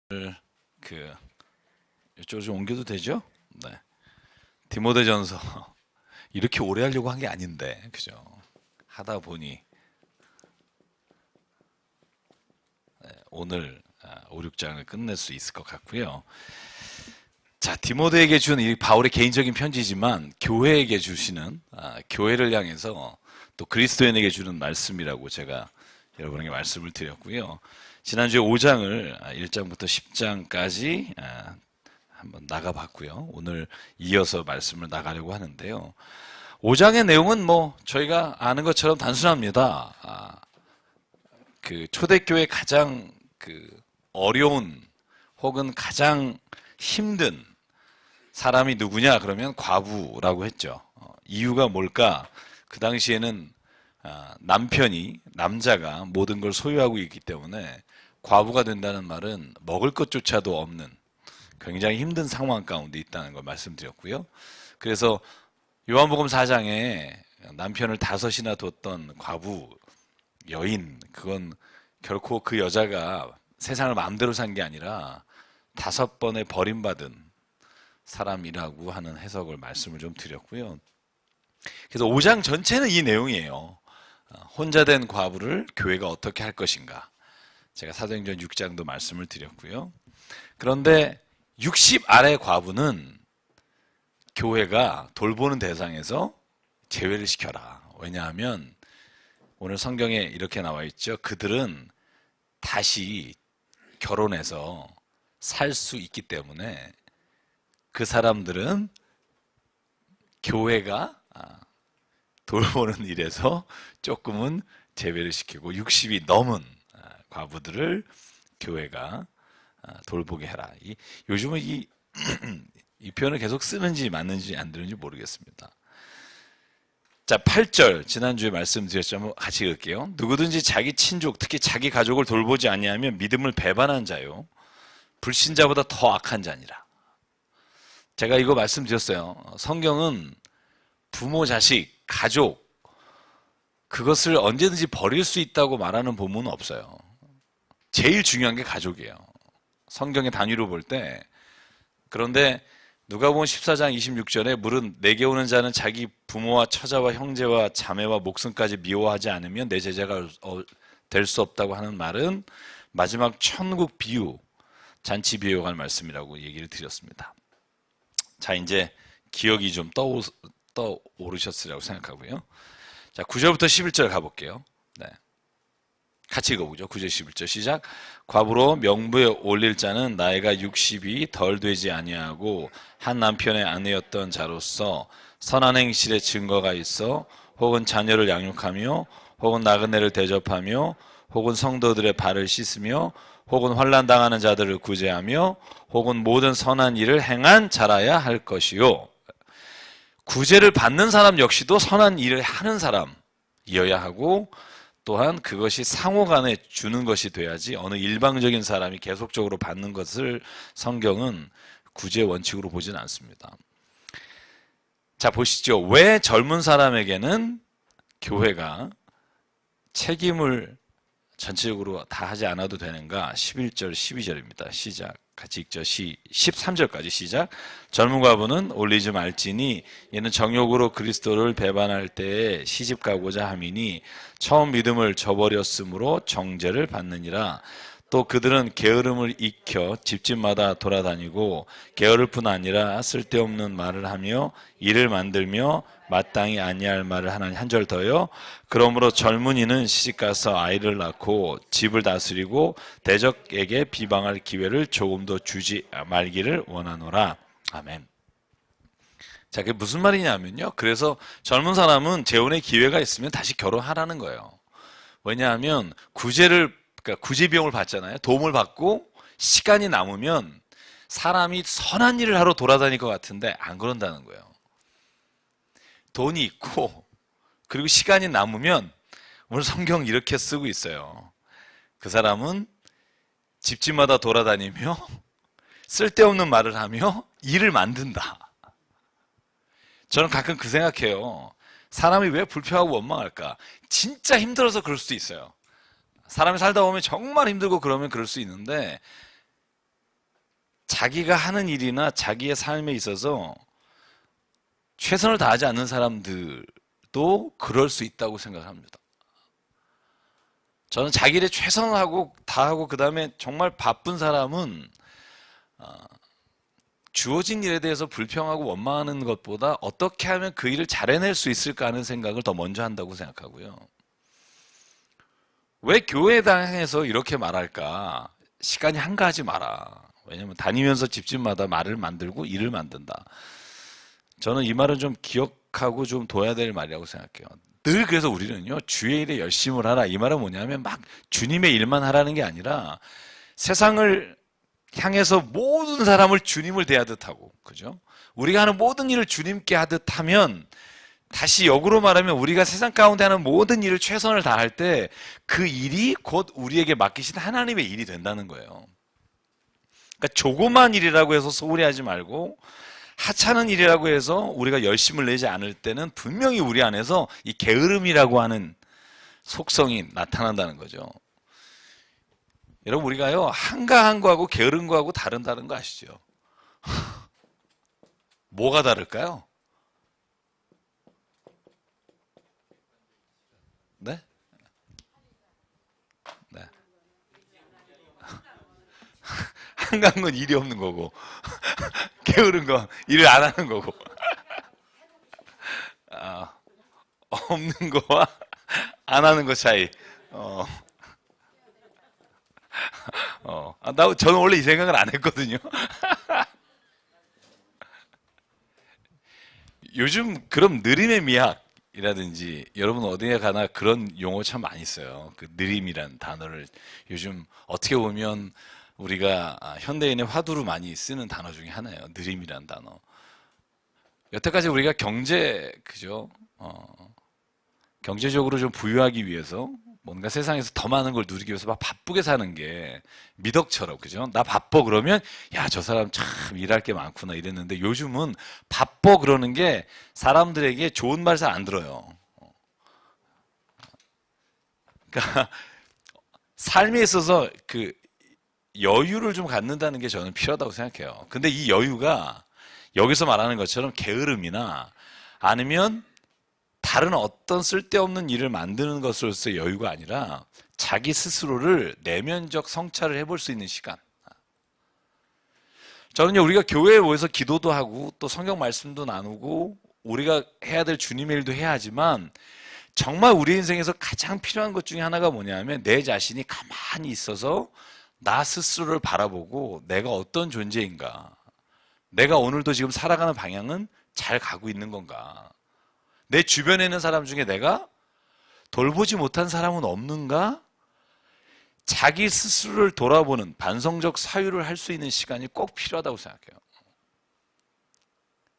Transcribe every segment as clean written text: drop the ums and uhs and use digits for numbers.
그 이쪽으로 좀 옮겨도 되죠? 네. 디모데전서 이렇게 오래 하려고 한 게 아닌데, 그죠? 하다 보니 오늘 5, 6장을 끝낼 수 있을 것 같고요. 자, 디모데에게 준 이 바울의 개인적인 편지지만 교회에게 주시는 교회를 향해서 또 그리스도인에게 주는 말씀이라고 제가 여러분에게 말씀을 드렸고요. 지난주에 5장을 1장부터 10장까지 한번 나가봤고요. 오늘 이어서 말씀을 나가려고 하는데요. 5장의 내용은 뭐 저희가 아는 것처럼 단순합니다. 그 초대교회 가장 그 어려운 혹은 가장 힘든 사람이 누구냐 그러면 과부라고 했죠. 이유가 뭘까? 그 당시에는 남자가 모든 걸 소유하고 있기 때문에 과부가 된다는 말은 먹을 것조차도 없는 굉장히 힘든 상황 가운데 있다는 걸 말씀드렸고요. 그래서 요한복음 4장에 남편을 5이나 뒀던 과부 여인, 그건 결코 그 여자가 세상을 마음대로 산 게 아니라 5번의 버림받은 사람이라고 하는 해석을 말씀을 좀 드렸고요. 그래서 5장 전체는 이 내용이에요. 혼자 된 과부를 교회가 어떻게 할 것인가. 제가 사도행전 6장도 말씀을 드렸고요. 그런데 60 아래 과부는 교회가 돌보는 대상에서 제외를 시켜라. 왜냐하면 오늘 성경에 이렇게 나와 있죠. 그들은 다시 결혼해서 살 수 있기 때문에 그 사람들은 교회가 돌보는 일에서 조금은 제외를 시키고 60이 넘은 과부들을 교회가 돌보게 해라. 요즘은 이 표현을 계속 쓰는지 맞는지 안 되는지 모르겠습니다. 자, 8절 지난주에 말씀드렸지만 같이 읽을게요. 누구든지 자기 친족 특히 자기 가족을 돌보지 아니하면 믿음을 배반한 자요 불신자보다 더 악한 자니라. 제가 이거 말씀드렸어요. 성경은 부모, 자식, 가족 그것을 언제든지 버릴 수 있다고 말하는 본문은 없어요. 제일 중요한 게 가족이에요. 성경의 단위로 볼 때. 그런데 누가복음 14장 26절에 물은 내게 오는 자는 자기 부모와 처자와 형제와 자매와 목숨까지 미워하지 않으면 내 제자가 될 수 없다고 하는 말은 마지막 천국 비유, 잔치 비유에 관한 말씀이라고 얘기를 드렸습니다. 자, 이제 기억이 좀 떠오르셨으리라고 생각하고요. 자, 9절부터 11절 가볼게요. 네. 같이 읽어보죠. 9절 11절 시작. 과부로 명부에 올릴 자는 나이가 60이 덜 되지 아니하고 한 남편의 아내였던 자로서 선한 행실의 증거가 있어 혹은 자녀를 양육하며 혹은 나그네를 대접하며 혹은 성도들의 발을 씻으며 혹은 환난 당하는 자들을 구제하며 혹은 모든 선한 일을 행한 자라야 할 것이요. 구제를 받는 사람 역시도 선한 일을 하는 사람이어야 하고 또한 그것이 상호간에 주는 것이 돼야지 어느 일방적인 사람이 계속적으로 받는 것을 성경은 구제 원칙으로 보지는 않습니다. 자, 보시죠. 왜 젊은 사람에게는 교회가 책임을 전체적으로 다 하지 않아도 되는가? 11절, 12절입니다. 시작. 같이 읽죠. 13절까지 시작. 젊은 과부는 올리지 말지니 이는 정욕으로 그리스도를 배반할 때에 시집 가고자 함이니 처음 믿음을 저버렸으므로 정죄를 받느니라. 또 그들은 게으름을 익혀 집집마다 돌아다니고 게으를 뿐 아니라 쓸데없는 말을 하며 일을 만들며 마땅히 아니할 말을 하나니 한 절 더요. 그러므로 젊은이는 시집가서 아이를 낳고 집을 다스리고 대적에게 비방할 기회를 조금도 주지 말기를 원하노라. 아멘. 자, 그게 무슨 말이냐면요. 그래서 젊은 사람은 재혼의 기회가 있으면 다시 결혼하라는 거예요. 왜냐하면 그러니까 구제 비용을 받잖아요. 도움을 받고 시간이 남으면 사람이 선한 일을 하러 돌아다닐 것 같은데 안 그런다는 거예요. 돈이 있고 그리고 시간이 남으면 오늘 성경 이렇게 쓰고 있어요. 그 사람은 집집마다 돌아다니며 쓸데없는 말을 하며 일을 만든다. 저는 가끔 그 생각해요. 사람이 왜 불평하고 원망할까? 진짜 힘들어서 그럴 수도 있어요. 사람이 살다 보면 정말 힘들고 그러면 그럴 수 있는데 자기가 하는 일이나 자기의 삶에 있어서 최선을 다하지 않는 사람들도 그럴 수 있다고 생각합니다. 저는 자기 일에 최선을 다하고 그 다음에 정말 바쁜 사람은 주어진 일에 대해서 불평하고 원망하는 것보다 어떻게 하면 그 일을 잘 해낼 수 있을까 하는 생각을 더 먼저 한다고 생각하고요. 왜 교회당에서 이렇게 말할까? 시간이 한가하지 마라. 왜냐면 다니면서 집집마다 말을 만들고 일을 만든다. 저는 이 말은 좀 기억하고 좀 둬야 될 말이라고 생각해요. 늘 그래서 우리는요, 주의 일에 열심을 하라. 이 말은 뭐냐면 막 주님의 일만 하라는 게 아니라 세상을 향해서 모든 사람을 주님을 대하듯 하고, 그죠? 우리가 하는 모든 일을 주님께 하듯 하면, 다시 역으로 말하면 우리가 세상 가운데 하는 모든 일을 최선을 다할 때 그 일이 곧 우리에게 맡기신 하나님의 일이 된다는 거예요. 그러니까 조그만 일이라고 해서 소홀히 하지 말고, 하찮은 일이라고 해서 우리가 열심을 내지 않을 때는 분명히 우리 안에서 이 게으름이라고 하는 속성이 나타난다는 거죠. 여러분, 우리가요, 한가한 거하고 게으른 거하고 다른 거 아시죠? 뭐가 다를까요? 네? 네. 한가한 건 일이 없는 거고, 게으른 건 일을 안 하는 거고. 아, 없는 거와 안 하는 거 차이. 어, 저는 원래 이 생각을 안 했거든요. 요즘 그럼 느림의 미학이라든지 여러분 어디에 가나 그런 용어 참 많이 써요. 그 느림이란 단어를 요즘 어떻게 보면 우리가 현대인의 화두로 많이 쓰는 단어 중에 하나예요. 느림이란 단어. 여태까지 우리가 그죠? 경제적으로 좀 부유하기 위해서 뭔가 세상에서 더 많은 걸 누리기 위해서 막 바쁘게 사는 게 미덕처럼, 그죠? 나 바빠 그러면 야, 저 사람 참 일할 게 많구나 이랬는데 요즘은 바빠 그러는 게 사람들에게 좋은 말 잘 안 들어요. 그러니까 삶에 있어서 그 여유를 좀 갖는다는 게 저는 필요하다고 생각해요. 근데 이 여유가 여기서 말하는 것처럼 게으름이나 아니면 다른 어떤 쓸데없는 일을 만드는 것으로서의 여유가 아니라 자기 스스로를 내면적 성찰을 해볼 수 있는 시간. 저는요, 우리가 교회에 모여서 기도도 하고 또 성경 말씀도 나누고 우리가 해야 될 주님의 일도 해야 하지만 정말 우리 인생에서 가장 필요한 것 중에 하나가 뭐냐면 내 자신이 가만히 있어서 나 스스로를 바라보고 내가 어떤 존재인가, 내가 오늘도 지금 살아가는 방향은 잘 가고 있는 건가, 내 주변에 있는 사람 중에 내가 돌보지 못한 사람은 없는가? 자기 스스로를 돌아보는 반성적 사유를 할 수 있는 시간이 꼭 필요하다고 생각해요.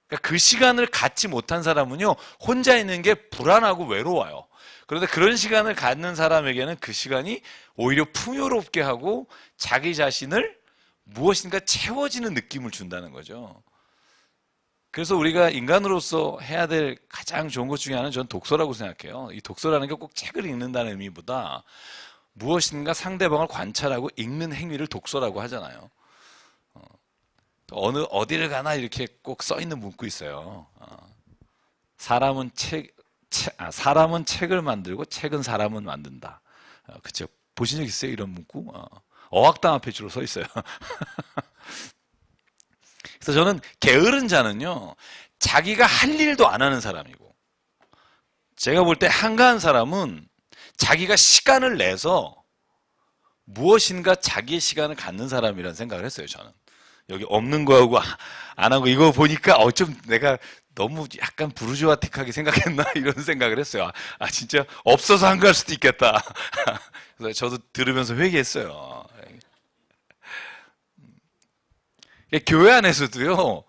그러니까 그 시간을 갖지 못한 사람은요, 혼자 있는 게 불안하고 외로워요. 그런데 그런 시간을 갖는 사람에게는 그 시간이 오히려 풍요롭게 하고 자기 자신을 무엇인가 채워지는 느낌을 준다는 거죠. 그래서 우리가 인간으로서 해야 될 가장 좋은 것 중에 하나는 저는 독서라고 생각해요. 이 독서라는 게 꼭 책을 읽는다는 의미보다 무엇인가 상대방을 관찰하고 읽는 행위를 독서라고 하잖아요. 어디를 가나 이렇게 꼭 써 있는 문구 있어요. 사람은 책을 만들고 책은 사람은 만든다. 그쵸? 보신 적 있어요? 이런 문구? 어학당 앞에 주로 서 있어요. 그래서 저는 게으른 자는요, 자기가 할 일도 안 하는 사람이고, 제가 볼 때 한가한 사람은 자기가 시간을 내서 무엇인가 자기의 시간을 갖는 사람이라는 생각을 했어요, 저는. 여기 없는 거하고 안 하고 이거 보니까 좀 내가 너무 약간 부르주아틱하게 생각했나 이런 생각을 했어요. 진짜 없어서 한가할 수도 있겠다. 그래서 저도 들으면서 회개했어요. 교회 안에서도요,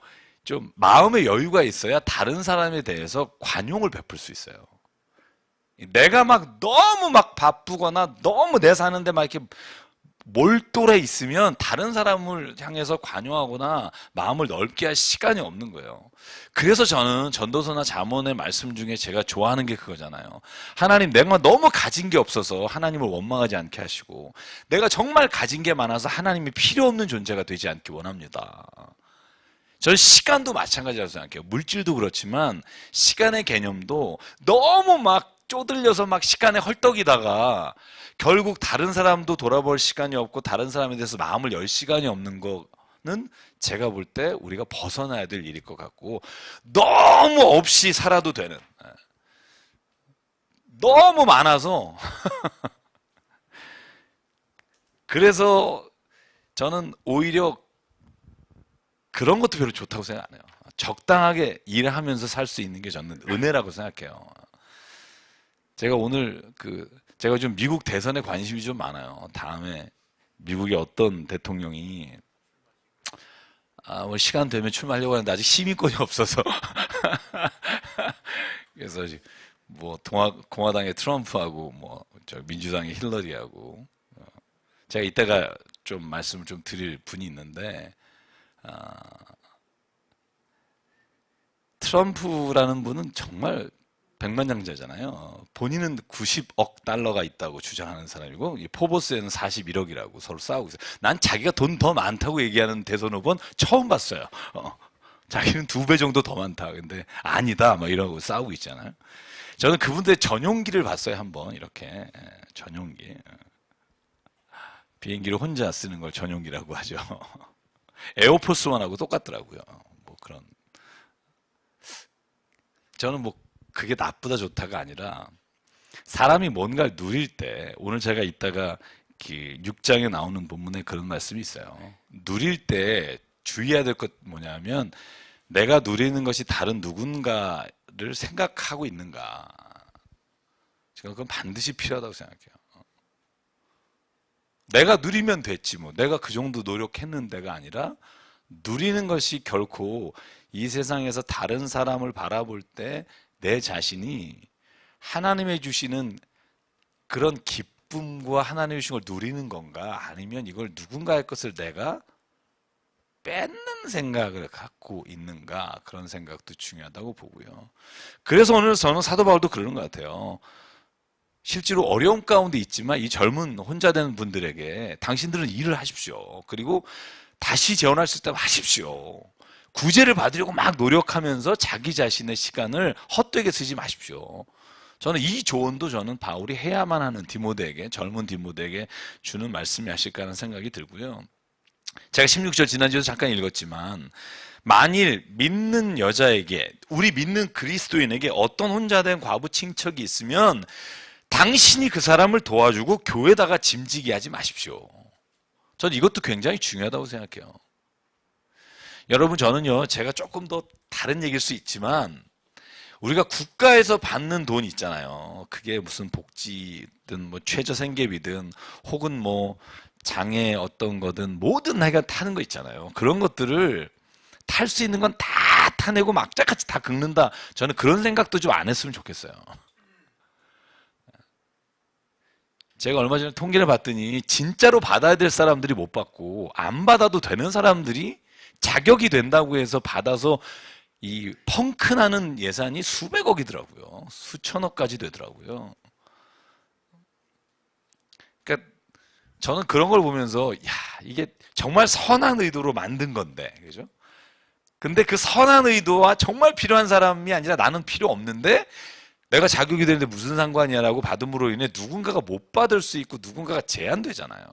좀 마음의 여유가 있어야 다른 사람에 대해서 관용을 베풀 수 있어요. 내가 막 너무 막 바쁘거나 너무 내 사는데 막 이렇게 몰돌해 있으면 다른 사람을 향해서 관여하거나 마음을 넓게 할 시간이 없는 거예요. 그래서 저는 전도서나 잠언의 말씀 중에 제가 좋아하는 게 그거잖아요. 하나님, 내가 너무 가진 게 없어서 하나님을 원망하지 않게 하시고, 내가 정말 가진 게 많아서 하나님이 필요 없는 존재가 되지 않기 원합니다. 저는 시간도 마찬가지라고 생각해요. 물질도 그렇지만 시간의 개념도 너무 막 쪼들려서 막 시간에 헐떡이다가 결국 다른 사람도 돌아볼 시간이 없고 다른 사람에 대해서 마음을 열 시간이 없는 거는 제가 볼 때 우리가 벗어나야 될 일일 것 같고, 너무 없이 살아도 되는, 너무 많아서 그래서 저는 오히려 그런 것도 별로 좋다고 생각 안 해요. 적당하게 일하면서 살 수 있는 게 저는 은혜라고 생각해요. 제가 오늘 제가 좀 미국 대선에 관심이 좀 많아요. 다음에 미국의 어떤 대통령이 뭐 시간 되면 출마하려고 하는데 아직 시민권이 없어서 그래서 뭐 공화당의 트럼프하고 뭐 저 민주당의 힐러리하고 제가 이따가 좀 말씀을 좀 드릴 분이 있는데, 트럼프라는 분은 정말 백만장자잖아요. 본인은 90억 달러가 있다고 주장하는 사람이고, 이 포버스에는 41억이라고 서로 싸우고 있어요. 난 자기가 돈 더 많다고 얘기하는 대선 후보는 처음 봤어요. 자기는 2배 정도 더 많다. 근데 아니다. 막 이러고 싸우고 있잖아요. 저는 그분들의 전용기를 봤어요. 한번 이렇게 전용기. 비행기를 혼자 쓰는 걸 전용기라고 하죠. 에어포스원하고 똑같더라고요. 뭐 그런. 저는 뭐 그게 나쁘다 좋다가 아니라 사람이 뭔가를 누릴 때, 오늘 제가 이따가 6장에 나오는 본문에 그런 말씀이 있어요. 누릴 때 주의해야 될 것 뭐냐면, 내가 누리는 것이 다른 누군가를 생각하고 있는가. 제가 그건 반드시 필요하다고 생각해요. 내가 누리면 됐지 뭐. 내가 그 정도 노력했는데가 아니라, 누리는 것이 결코 이 세상에서 다른 사람을 바라볼 때 내 자신이 하나님의 주시는 그런 기쁨과 하나님의 주신 걸 누리는 건가, 아니면 이걸 누군가의 것을 내가 뺏는 생각을 갖고 있는가, 그런 생각도 중요하다고 보고요. 그래서 오늘 저는 사도 바울도 그러는 것 같아요. 실제로 어려움 가운데 있지만 이 젊은 혼자 되는 분들에게 당신들은 일을 하십시오. 그리고 다시 재혼할 수 있다면 하십시오. 구제를 받으려고 막 노력하면서 자기 자신의 시간을 헛되게 쓰지 마십시오. 저는 이 조언도 저는 바울이 해야만 하는 디모데에게, 젊은 디모데에게 주는 말씀이 아실까 하는 생각이 들고요. 제가 16절 지난주에도 잠깐 읽었지만, 만일 믿는 여자에게, 우리 믿는 그리스도인에게 어떤 혼자 된 과부 친척이 있으면 당신이 그 사람을 도와주고 교회다가 짐지게 하지 마십시오. 저는 이것도 굉장히 중요하다고 생각해요. 여러분, 저는요, 제가 조금 더 다른 얘기일 수 있지만, 우리가 국가에서 받는 돈 있잖아요. 그게 무슨 복지든 뭐 최저생계비든 혹은 뭐 장애 어떤 거든 뭐든 내가 타는 거 있잖아요. 그런 것들을 탈 수 있는 건 다 타내고 막자같이 다 긁는다. 저는 그런 생각도 좀 안 했으면 좋겠어요. 제가 얼마 전에 통계를 봤더니 진짜로 받아야 될 사람들이 못 받고 안 받아도 되는 사람들이 자격이 된다고 해서 받아서 이 펑크나는 예산이 수백억이더라고요. 수천억까지 되더라고요. 그러니까 저는 그런 걸 보면서, 야, 이게 정말 선한 의도로 만든 건데, 그죠? 근데 그 선한 의도와 정말 필요한 사람이 아니라 나는 필요 없는데 내가 자격이 되는데 무슨 상관이야라고 받음으로 인해 누군가가 못 받을 수 있고 누군가가 제한되잖아요.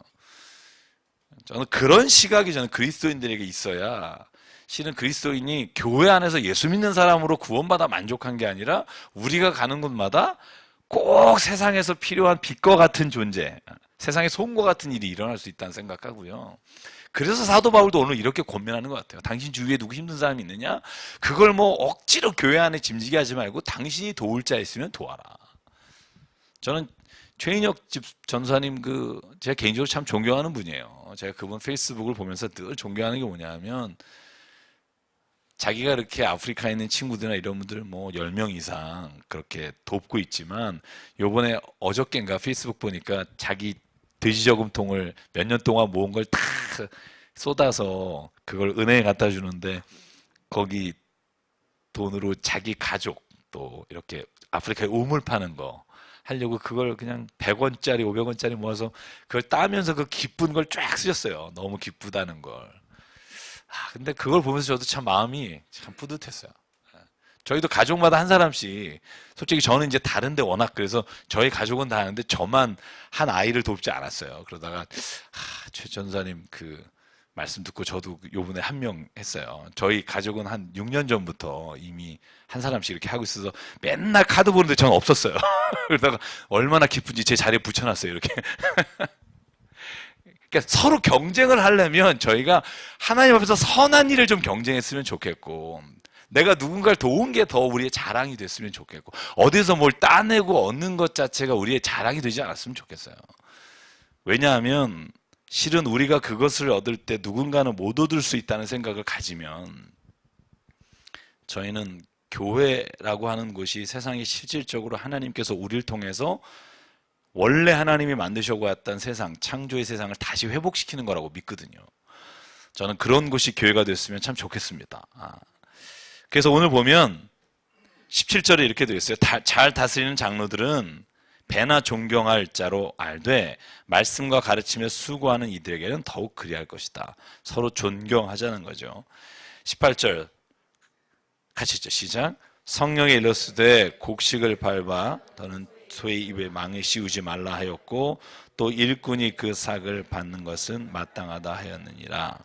저는 그런 시각이 저는 그리스도인들에게 있어야, 실은 그리스도인이 교회 안에서 예수 믿는 사람으로 구원받아 만족한 게 아니라 우리가 가는 곳마다 꼭 세상에서 필요한 빛과 같은 존재, 세상의 소음과 같은 일이 일어날 수 있다는 생각하고요. 그래서 사도 바울도 오늘 이렇게 권면하는 것 같아요. 당신 주위에 누구 힘든 사람이 있느냐? 그걸 뭐 억지로 교회 안에 짐지게 하지 말고 당신이 도울 자 있으면 도와라. 저는 최인혁 집 전사님 제가 개인적으로 참 존경하는 분이에요. 제가 그분 페이스북을 보면서 늘 존경하는 게 뭐냐면, 자기가 이렇게 아프리카에 있는 친구들이나 이런 분들 뭐 10명 이상 그렇게 돕고 있지만, 요번에 어저께인가 페이스북 보니까 자기 돼지저금통을 몇 년 동안 모은 걸 다 쏟아서 그걸 은행에 갖다 주는데 거기 돈으로 자기 가족 또 이렇게 아프리카에 우물 파는 거 하려고 그걸 그냥 100원짜리, 500원짜리 모아서 그걸 따면서 그 기쁜 걸 쫙 쓰셨어요. 너무 기쁘다는 걸. 근데 그걸 보면서 저도 참 마음이 참 뿌듯했어요. 저희도 가족마다 한 사람씩, 솔직히 저는 이제 다른데 워낙 그래서 저희 가족은 다 하는데 저만 한 아이를 돕지 않았어요. 그러다가 최 전사님 그 말씀 듣고 저도 요번에 한 명 했어요. 저희 가족은 한 6년 전부터 이미 한 사람씩 이렇게 하고 있어서 맨날 카드 보는데 저는 없었어요. 그러다가 얼마나 기쁜지 제 자리에 붙여놨어요. 이렇게. 그러니까 서로 경쟁을 하려면 저희가 하나님 앞에서 선한 일을 좀 경쟁했으면 좋겠고, 내가 누군가를 도운 게 더 우리의 자랑이 됐으면 좋겠고, 어디서 뭘 따내고 얻는 것 자체가 우리의 자랑이 되지 않았으면 좋겠어요. 왜냐하면 실은 우리가 그것을 얻을 때 누군가는 못 얻을 수 있다는 생각을 가지면 저희는 교회라고 하는 곳이 세상에 실질적으로 하나님께서 우리를 통해서 원래 하나님이 만드셔고 왔던 세상, 창조의 세상을 다시 회복시키는 거라고 믿거든요. 저는 그런 곳이 교회가 됐으면 참 좋겠습니다. 그래서 오늘 보면 17절에 이렇게 되어 있어요. 잘 다스리는 장로들은 배나 존경할 자로 알되 말씀과 가르치며 수고하는 이들에게는 더욱 그리할 것이다. 서로 존경하자는 거죠. 18절 같이 읽죠. 시작. 성령에 일렀으되 곡식을 밟아 너는 소의 입에 망에 씌우지 말라 하였고 또 일꾼이 그 삭을 받는 것은 마땅하다 하였느니라.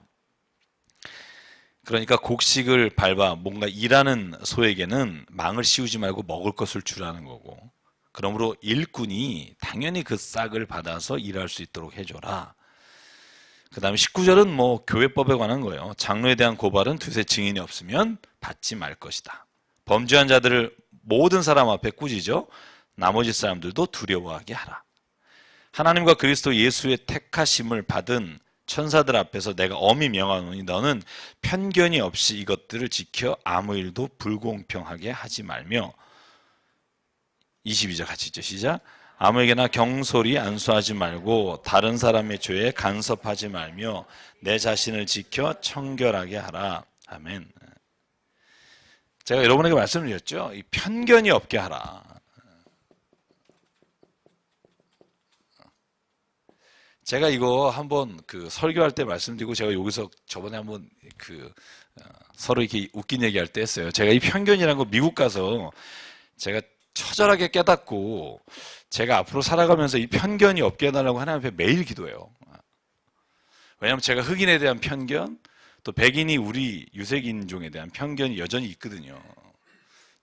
그러니까 곡식을 밟아 뭔가 일하는 소에게는 망을 씌우지 말고 먹을 것을 주라는 거고, 그러므로 일꾼이 당연히 그 싹을 받아서 일할 수 있도록 해줘라. 그 다음에 19절은 뭐 교회법에 관한 거예요. 장로에 대한 고발은 두세 증인이 없으면 받지 말 것이다. 범죄한 자들을 모든 사람 앞에 꾸짖어 나머지 사람들도 두려워하게 하라. 하나님과 그리스도 예수의 택하심을 받은 천사들 앞에서 내가 엄히 명하노니 너는 편견이 없이 이것들을 지켜 아무 일도 불공평하게 하지 말며, 22절 같이 읽죠. 시작. 아무에게나 경솔히 안수하지 말고 다른 사람의 죄에 간섭하지 말며 내 자신을 지켜 청결하게 하라. 아멘. 제가 여러분에게 말씀드렸죠. 이 편견이 없게 하라. 제가 이거 한번 그 설교할 때 말씀드리고 제가 여기서 저번에 한번 그 서로 이렇게 웃긴 얘기할 때 했어요. 제가 이 편견이라는 거 미국 가서 제가 처절하게 깨닫고 제가 앞으로 살아가면서 이 편견이 없게 해달라고 하나님 앞에 매일 기도해요. 왜냐하면 제가 흑인에 대한 편견, 또 백인이 우리 유색인종에 대한 편견이 여전히 있거든요.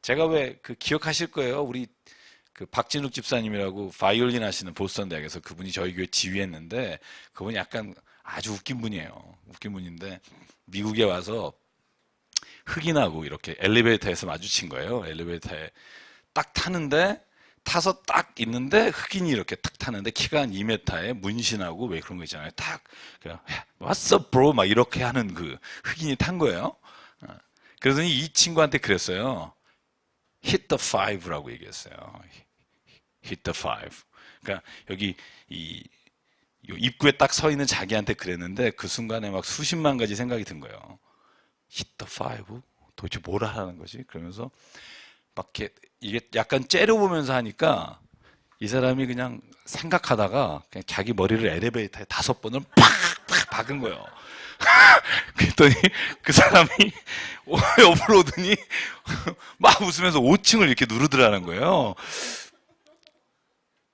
제가 왜 그 기억하실 거예요. 우리 그 박진욱 집사님이라고 바이올린 하시는 보스턴 대학에서, 그분이 저희 교회 지휘했는데 그분이 약간 아주 웃긴 분이에요. 웃긴 분인데 미국에 와서 흑인하고 이렇게 엘리베이터에서 마주친 거예요. 엘리베이터에 딱 타는데, 타서 딱 있는데 흑인이 이렇게 탁 타는데 키가 한 2m에 문신하고 왜 그런 거 있잖아요. 탁 그냥 What's up bro 막 이렇게 하는 그 흑인이 탄 거예요. 그러더니 이 친구한테 그랬어요. Hit the five라고 얘기했어요. Hit the five. 그러니까 여기 이 입구에 딱 서 있는 자기한테 그랬는데 그 순간에 막 수십만 가지 생각이 든 거예요. Hit the five? 도대체 뭘 하라는 거지? 그러면서 막 이게 약간 째려보면서 하니까 이 사람이 그냥 생각하다가 그냥 자기 머리를 엘리베이터에 5번을 팍팍 박은 거예요. 그랬더니 그 사람이 옆으로 오더니 막 웃으면서 5층을 이렇게 누르더라는 거예요.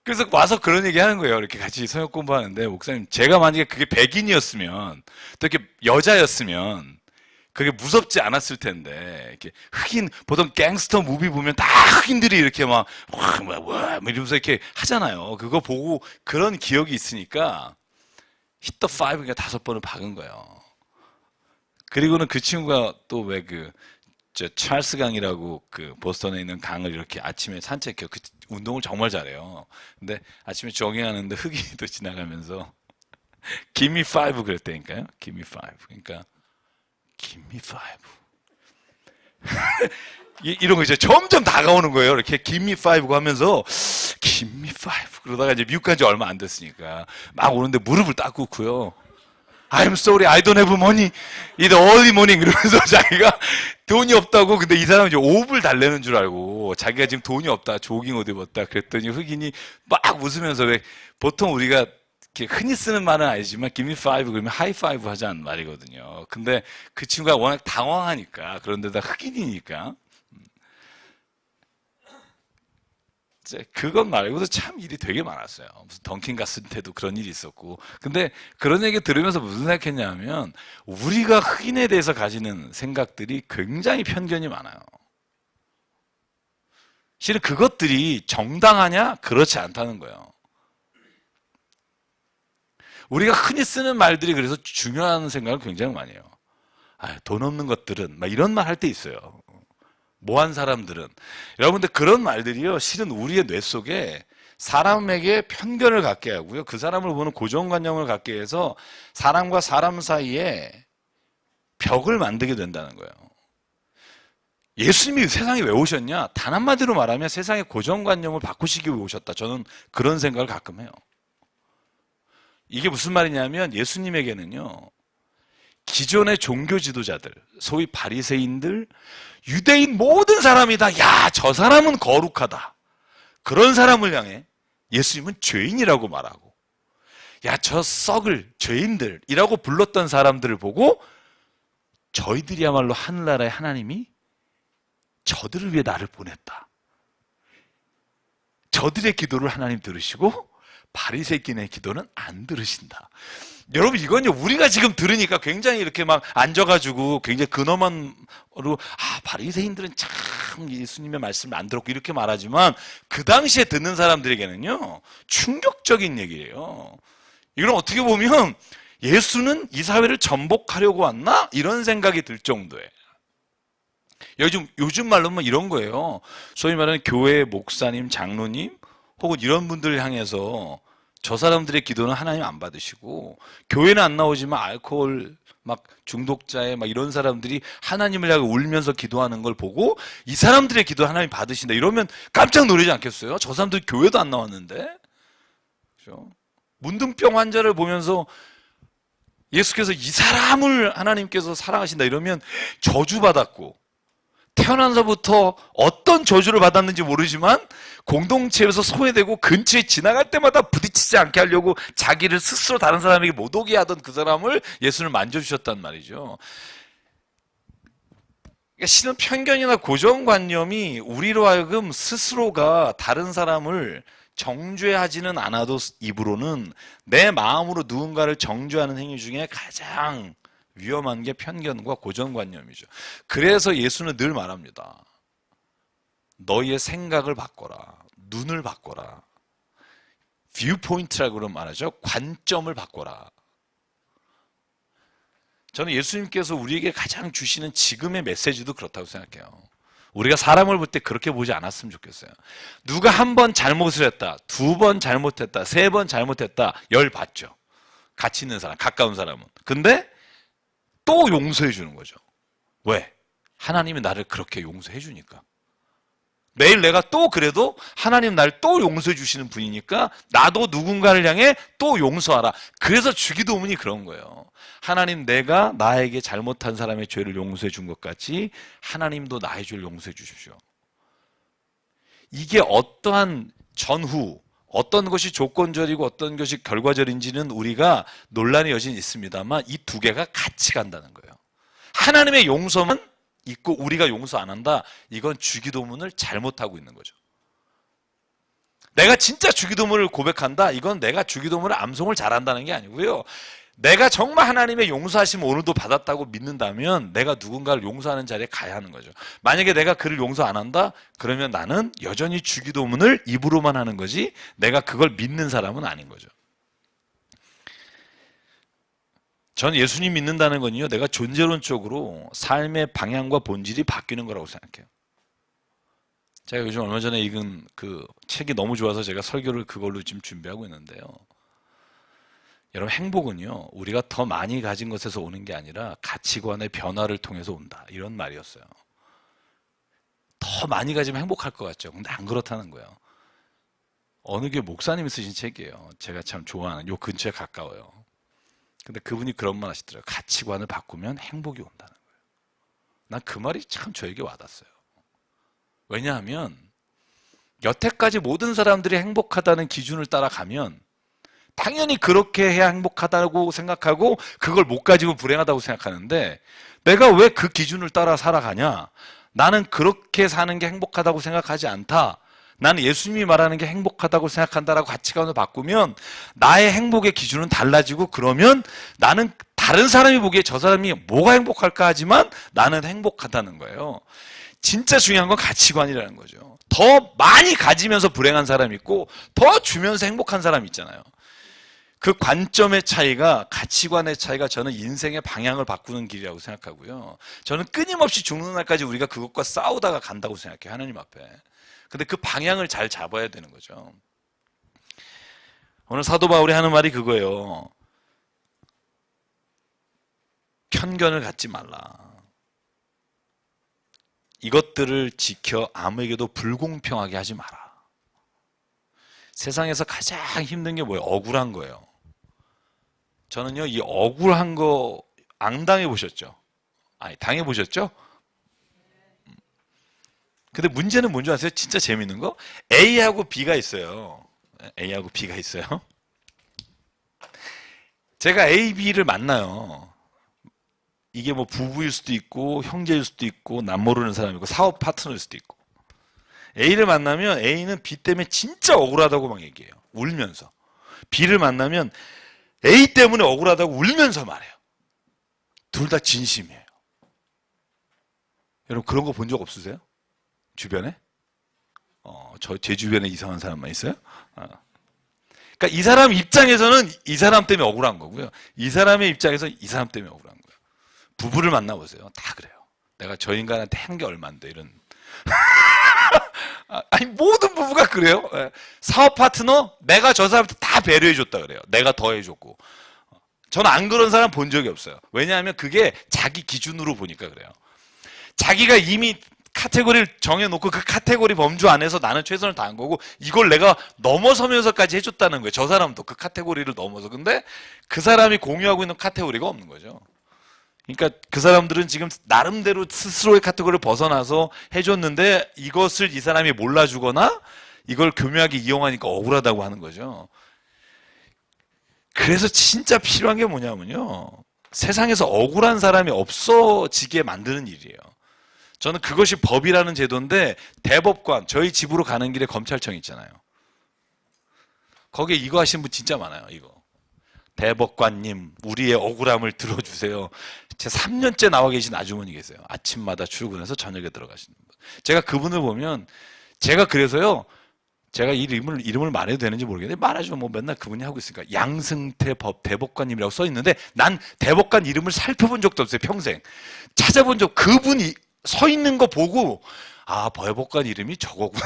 그래서 와서 그런 얘기 하는 거예요. 이렇게 같이 성역 공부하는데, 목사님, 제가 만약에 그게 백인이었으면, 또 이렇게 여자였으면, 그게 무섭지 않았을 텐데, 이렇게 흑인, 보통 갱스터 무비 보면 다 흑인들이 이렇게 막, 와, 이러면서 이렇게 하잖아요. 그거 보고 그런 기억이 있으니까, hit the five, 그러니까 5번을 박은 거예요. 그리고는 그 친구가 또 왜 찰스 강이라고 그 보스턴에 있는 강을 이렇게 아침에 산책해요. 그 운동을 정말 잘해요. 근데 아침에 조깅하는데 흑인이 또 지나가면서 Give me five 그랬다니까요. Give me five. 그러니까 Give me five. 이런 거 이제 점점 다가오는 거예요. 이렇게 give me five 하면서 give me five 그러다가 이제 미국 간 지 얼마 안 됐으니까 막 오는데 무릎을 딱 꿇고요. I'm sorry, I don't have money. It's early morning. 이러면서 자기가 돈이 없다고. 근데 이 사람은 이제 5불 달래는 줄 알고 자기가 지금 돈이 없다. 조깅 옷 입었다. 그랬더니 흑인이 막 웃으면서 왜 보통 우리가 이렇게 흔히 쓰는 말은 아니지만 give me five 그러면 high five 하자는 말이거든요. 근데 그 친구가 워낙 당황하니까 그런데다 흑인이니까 그것 말고도 참 일이 되게 많았어요. 무슨 던킨 갔을 때도 그런 일이 있었고. 근데 그런 얘기 들으면서 무슨 생각했냐면 우리가 흑인에 대해서 가지는 생각들이 굉장히 편견이 많아요. 실은 그것들이 정당하냐? 그렇지 않다는 거예요. 우리가 흔히 쓰는 말들이 그래서 중요한 생각을 굉장히 많이 해요. 돈 없는 것들은 막 이런 말 할 때 있어요. 뭐한 사람들은. 여러분들 그런 말들이요. 실은 우리의 뇌 속에 사람에게 편견을 갖게 하고요. 그 사람을 보는 고정관념을 갖게 해서 사람과 사람 사이에 벽을 만들게 된다는 거예요. 예수님이 세상에 왜 오셨냐? 단 한마디로 말하면 세상의 고정관념을 바꾸시기 위해 오셨다. 저는 그런 생각을 가끔 해요. 이게 무슨 말이냐면 예수님에게는요. 기존의 종교 지도자들, 소위 바리새인들, 유대인 모든 사람이 다, 야, 저 사람은 거룩하다. 그런 사람을 향해 예수님은 죄인이라고 말하고, 야, 저 썩을 죄인들이라고 불렀던 사람들을 보고, 저희들이야말로 하늘나라의 하나님이 저들을 위해 나를 보냈다. 저들의 기도를 하나님 들으시고, 바리새인의 기도는 안 들으신다. 여러분 이건요 우리가 지금 들으니까 굉장히 이렇게 막 앉아가지고 굉장히 근엄한로 바리새인들은 참 예수님의 말씀을 안 들었고 이렇게 말하지만 그 당시에 듣는 사람들에게는요 충격적인 얘기예요. 이건 어떻게 보면 예수는 이 사회를 전복하려고 왔나? 이런 생각이 들 정도예요. 요즘 말로 뭐 이런 거예요. 소위 말하는 교회 목사님, 장로님 혹은 이런 분들을 향해서 저 사람들의 기도는 하나님 안 받으시고 교회는 안 나오지만 알코올 막 중독자에 막 이런 사람들이 하나님을 향해 울면서 기도하는 걸 보고 이 사람들의 기도 하나님 받으신다 이러면 깜짝 놀라지 않겠어요? 저 사람들 교회도 안 나왔는데 그렇죠? 문둥병 환자를 보면서 예수께서 이 사람을 하나님께서 사랑하신다 이러면 저주받았고 태어나서부터 어떤 저주를 받았는지 모르지만 공동체에서 소외되고 근처에 지나갈 때마다 부딪히지 않게 하려고 자기를 스스로 다른 사람에게 못 오게 하던 그 사람을 예수는 만져주셨단 말이죠. 그러니까 신은 편견이나 고정관념이 우리로 하여금 스스로가 다른 사람을 정죄하지는 않아도 입으로는 내 마음으로 누군가를 정죄하는 행위 중에 가장 위험한 게 편견과 고정관념이죠. 그래서 예수는 늘 말합니다. 너희의 생각을 바꿔라. 눈을 바꿔라. 뷰포인트라고 말하죠. 관점을 바꿔라. 저는 예수님께서 우리에게 가장 주시는 지금의 메시지도 그렇다고 생각해요. 우리가 사람을 볼 때 그렇게 보지 않았으면 좋겠어요. 누가 한 번 잘못을 했다, 두 번 잘못했다, 세 번 잘못했다, 열 받죠. 같이 있는 사람, 가까운 사람은. 근데 또 용서해 주는 거죠. 왜? 하나님이 나를 그렇게 용서해 주니까. 매일 내가 또 그래도 하나님 나를 또 용서해 주시는 분이니까 나도 누군가를 향해 또 용서하라. 그래서 주기도문이 그런 거예요. 하나님 내가 나에게 잘못한 사람의 죄를 용서해 준 것 같이 하나님도 나의 죄를 용서해 주십시오. 이게 어떠한 전후 어떤 것이 조건절이고 어떤 것이 결과절인지는 우리가 논란의 여지는 있습니다만 이 두 개가 같이 간다는 거예요. 하나님의 용서만 있고 우리가 용서 안 한다. 이건 주기도문을 잘못하고 있는 거죠. 내가 진짜 주기도문을 고백한다. 이건 내가 주기도문을 암송을 잘한다는 게 아니고요. 내가 정말 하나님의 용서하심 오늘도 받았다고 믿는다면 내가 누군가를 용서하는 자리에 가야 하는 거죠. 만약에 내가 그를 용서 안 한다? 그러면 나는 여전히 주기도문을 입으로만 하는 거지 내가 그걸 믿는 사람은 아닌 거죠. 전 예수님 믿는다는 건요, 내가 존재론적으로 삶의 방향과 본질이 바뀌는 거라고 생각해요. 제가 요즘 얼마 전에 읽은 그 책이 너무 좋아서 제가 설교를 그걸로 지금 준비하고 있는데요. 여러분, 행복은요, 우리가 더 많이 가진 것에서 오는 게 아니라 가치관의 변화를 통해서 온다. 이런 말이었어요. 더 많이 가지면 행복할 것 같죠. 근데 안 그렇다는 거예요. 어느 교회 목사님이 쓰신 책이에요. 제가 참 좋아하는, 요 근처에 가까워요. 근데 그분이 그런 말 하시더라고요. 가치관을 바꾸면 행복이 온다는 거예요. 난 그 말이 참 저에게 와닿았어요. 왜냐하면 여태까지 모든 사람들이 행복하다는 기준을 따라가면 당연히 그렇게 해야 행복하다고 생각하고 그걸 못 가지고 불행하다고 생각하는데, 내가 왜 그 기준을 따라 살아가냐? 나는 그렇게 사는 게 행복하다고 생각하지 않다. 나는 예수님이 말하는 게 행복하다고 생각한다라고 가치관을 바꾸면 나의 행복의 기준은 달라지고, 그러면 나는 다른 사람이 보기에 저 사람이 뭐가 행복할까 하지만 나는 행복하다는 거예요. 진짜 중요한 건 가치관이라는 거죠. 더 많이 가지면서 불행한 사람이 있고 더 주면서 행복한 사람이 있잖아요. 그 관점의 차이가, 가치관의 차이가 저는 인생의 방향을 바꾸는 길이라고 생각하고요. 저는 끊임없이 죽는 날까지 우리가 그것과 싸우다가 간다고 생각해요. 하나님 앞에. 근데 그 방향을 잘 잡아야 되는 거죠. 오늘 사도 바울이 하는 말이 그거예요. 편견을 갖지 말라. 이것들을 지켜 아무에게도 불공평하게 하지 마라. 세상에서 가장 힘든 게 뭐예요? 억울한 거예요. 저는요, 이 억울한 거 안 당해보셨죠? 아니, 당해보셨죠? 근데 문제는 뭔지 아세요? 진짜 재밌는 거? A하고 B가 있어요. A하고 B가 있어요. 제가 A, B를 만나요. 이게 뭐 부부일 수도 있고 형제일 수도 있고 남 모르는 사람이고 사업 파트너일 수도 있고. A를 만나면 A는 B 때문에 진짜 억울하다고 막 얘기해요. 울면서. B를 만나면 A 때문에 억울하다고 울면서 말해요. 둘 다 진심이에요. 여러분 그런 거 본 적 없으세요? 주변에? 제 주변에 이상한 사람만 있어요? 그러니까 이 사람 입장에서는 이 사람 때문에 억울한 거고요. 이 사람의 입장에서 이 사람 때문에 억울한 거예요. 부부를 만나보세요. 다 그래요. 내가 저 인간한테 한 게 얼만데 이런. 아니 모든 부부가 그래요. 사업 파트너 내가 저 사람한테 다 배려해줬다 그래요. 내가 더 해줬고. 저는 안 그런 사람 본 적이 없어요. 왜냐하면 그게 자기 기준으로 보니까 그래요. 자기가 이미 카테고리를 정해놓고 그 카테고리 범주 안에서 나는 최선을 다한 거고 이걸 내가 넘어서면서까지 해줬다는 거예요. 저 사람도 그 카테고리를 넘어서. 근데 그 사람이 공유하고 있는 카테고리가 없는 거죠. 그러니까 그 사람들은 지금 나름대로 스스로의 카테고리를 벗어나서 해줬는데 이것을 이 사람이 몰라주거나 이걸 교묘하게 이용하니까 억울하다고 하는 거죠. 그래서 진짜 필요한 게 뭐냐면요. 세상에서 억울한 사람이 없어지게 만드는 일이에요. 저는 그것이 법이라는 제도인데 대법관, 저희 집으로 가는 길에 검찰청 있잖아요. 거기에 이거 하신 분 진짜 많아요. 이거. 대법관님, 우리의 억울함을 들어주세요. 제 3년째 나와 계신 아주머니 계세요. 아침마다 출근해서 저녁에 들어가시는 분. 제가 그분을 보면 제가 그래서요. 제가 이 이름을 말해도 되는지 모르겠는데 말하죠. 뭐 맨날 그분이 하고 있으니까 양승태 대법관님이라고 써 있는데 난 대법관 이름을 살펴본 적도 없어요. 평생. 찾아본 적 그분이 서 있는 거 보고 아 대법관 이름이 저거구나.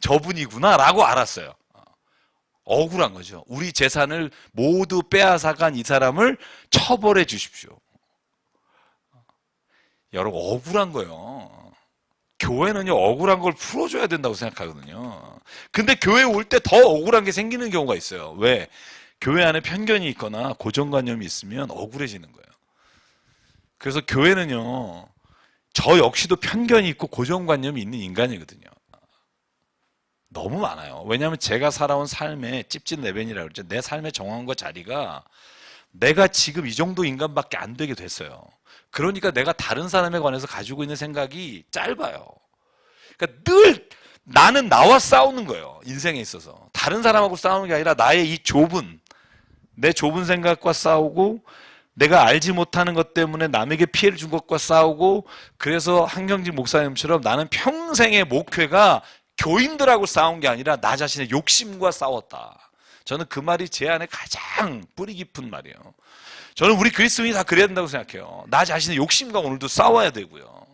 저분이구나 라고 알았어요. 억울한 거죠. 우리 재산을 모두 빼앗아간 이 사람을 처벌해 주십시오. 여러분 억울한 거예요. 교회는요 억울한 걸 풀어줘야 된다고 생각하거든요. 근데 교회 올 때 더 억울한 게 생기는 경우가 있어요. 왜? 교회 안에 편견이 있거나 고정관념이 있으면 억울해지는 거예요. 그래서 교회는요 저 역시도 편견이 있고 고정관념이 있는 인간이거든요. 너무 많아요. 왜냐하면 제가 살아온 삶의 찝찝내변이라고 그러죠. 내 삶의 정황과 자리가 내가 지금 이 정도 인간밖에 안 되게 됐어요. 그러니까 내가 다른 사람에 관해서 가지고 있는 생각이 짧아요. 그러니까 늘 나는 나와 싸우는 거예요. 인생에 있어서. 다른 사람하고 싸우는 게 아니라 나의 이 내 좁은 생각과 싸우고 내가 알지 못하는 것 때문에 남에게 피해를 준 것과 싸우고 그래서 한경직 목사님처럼 나는 평생의 목회가 교인들하고 싸운 게 아니라 나 자신의 욕심과 싸웠다. 저는 그 말이 제 안에 가장 뿌리 깊은 말이에요. 저는 우리 그리스도인이 다 그래야 된다고 생각해요. 나 자신의 욕심과 오늘도 싸워야 되고요.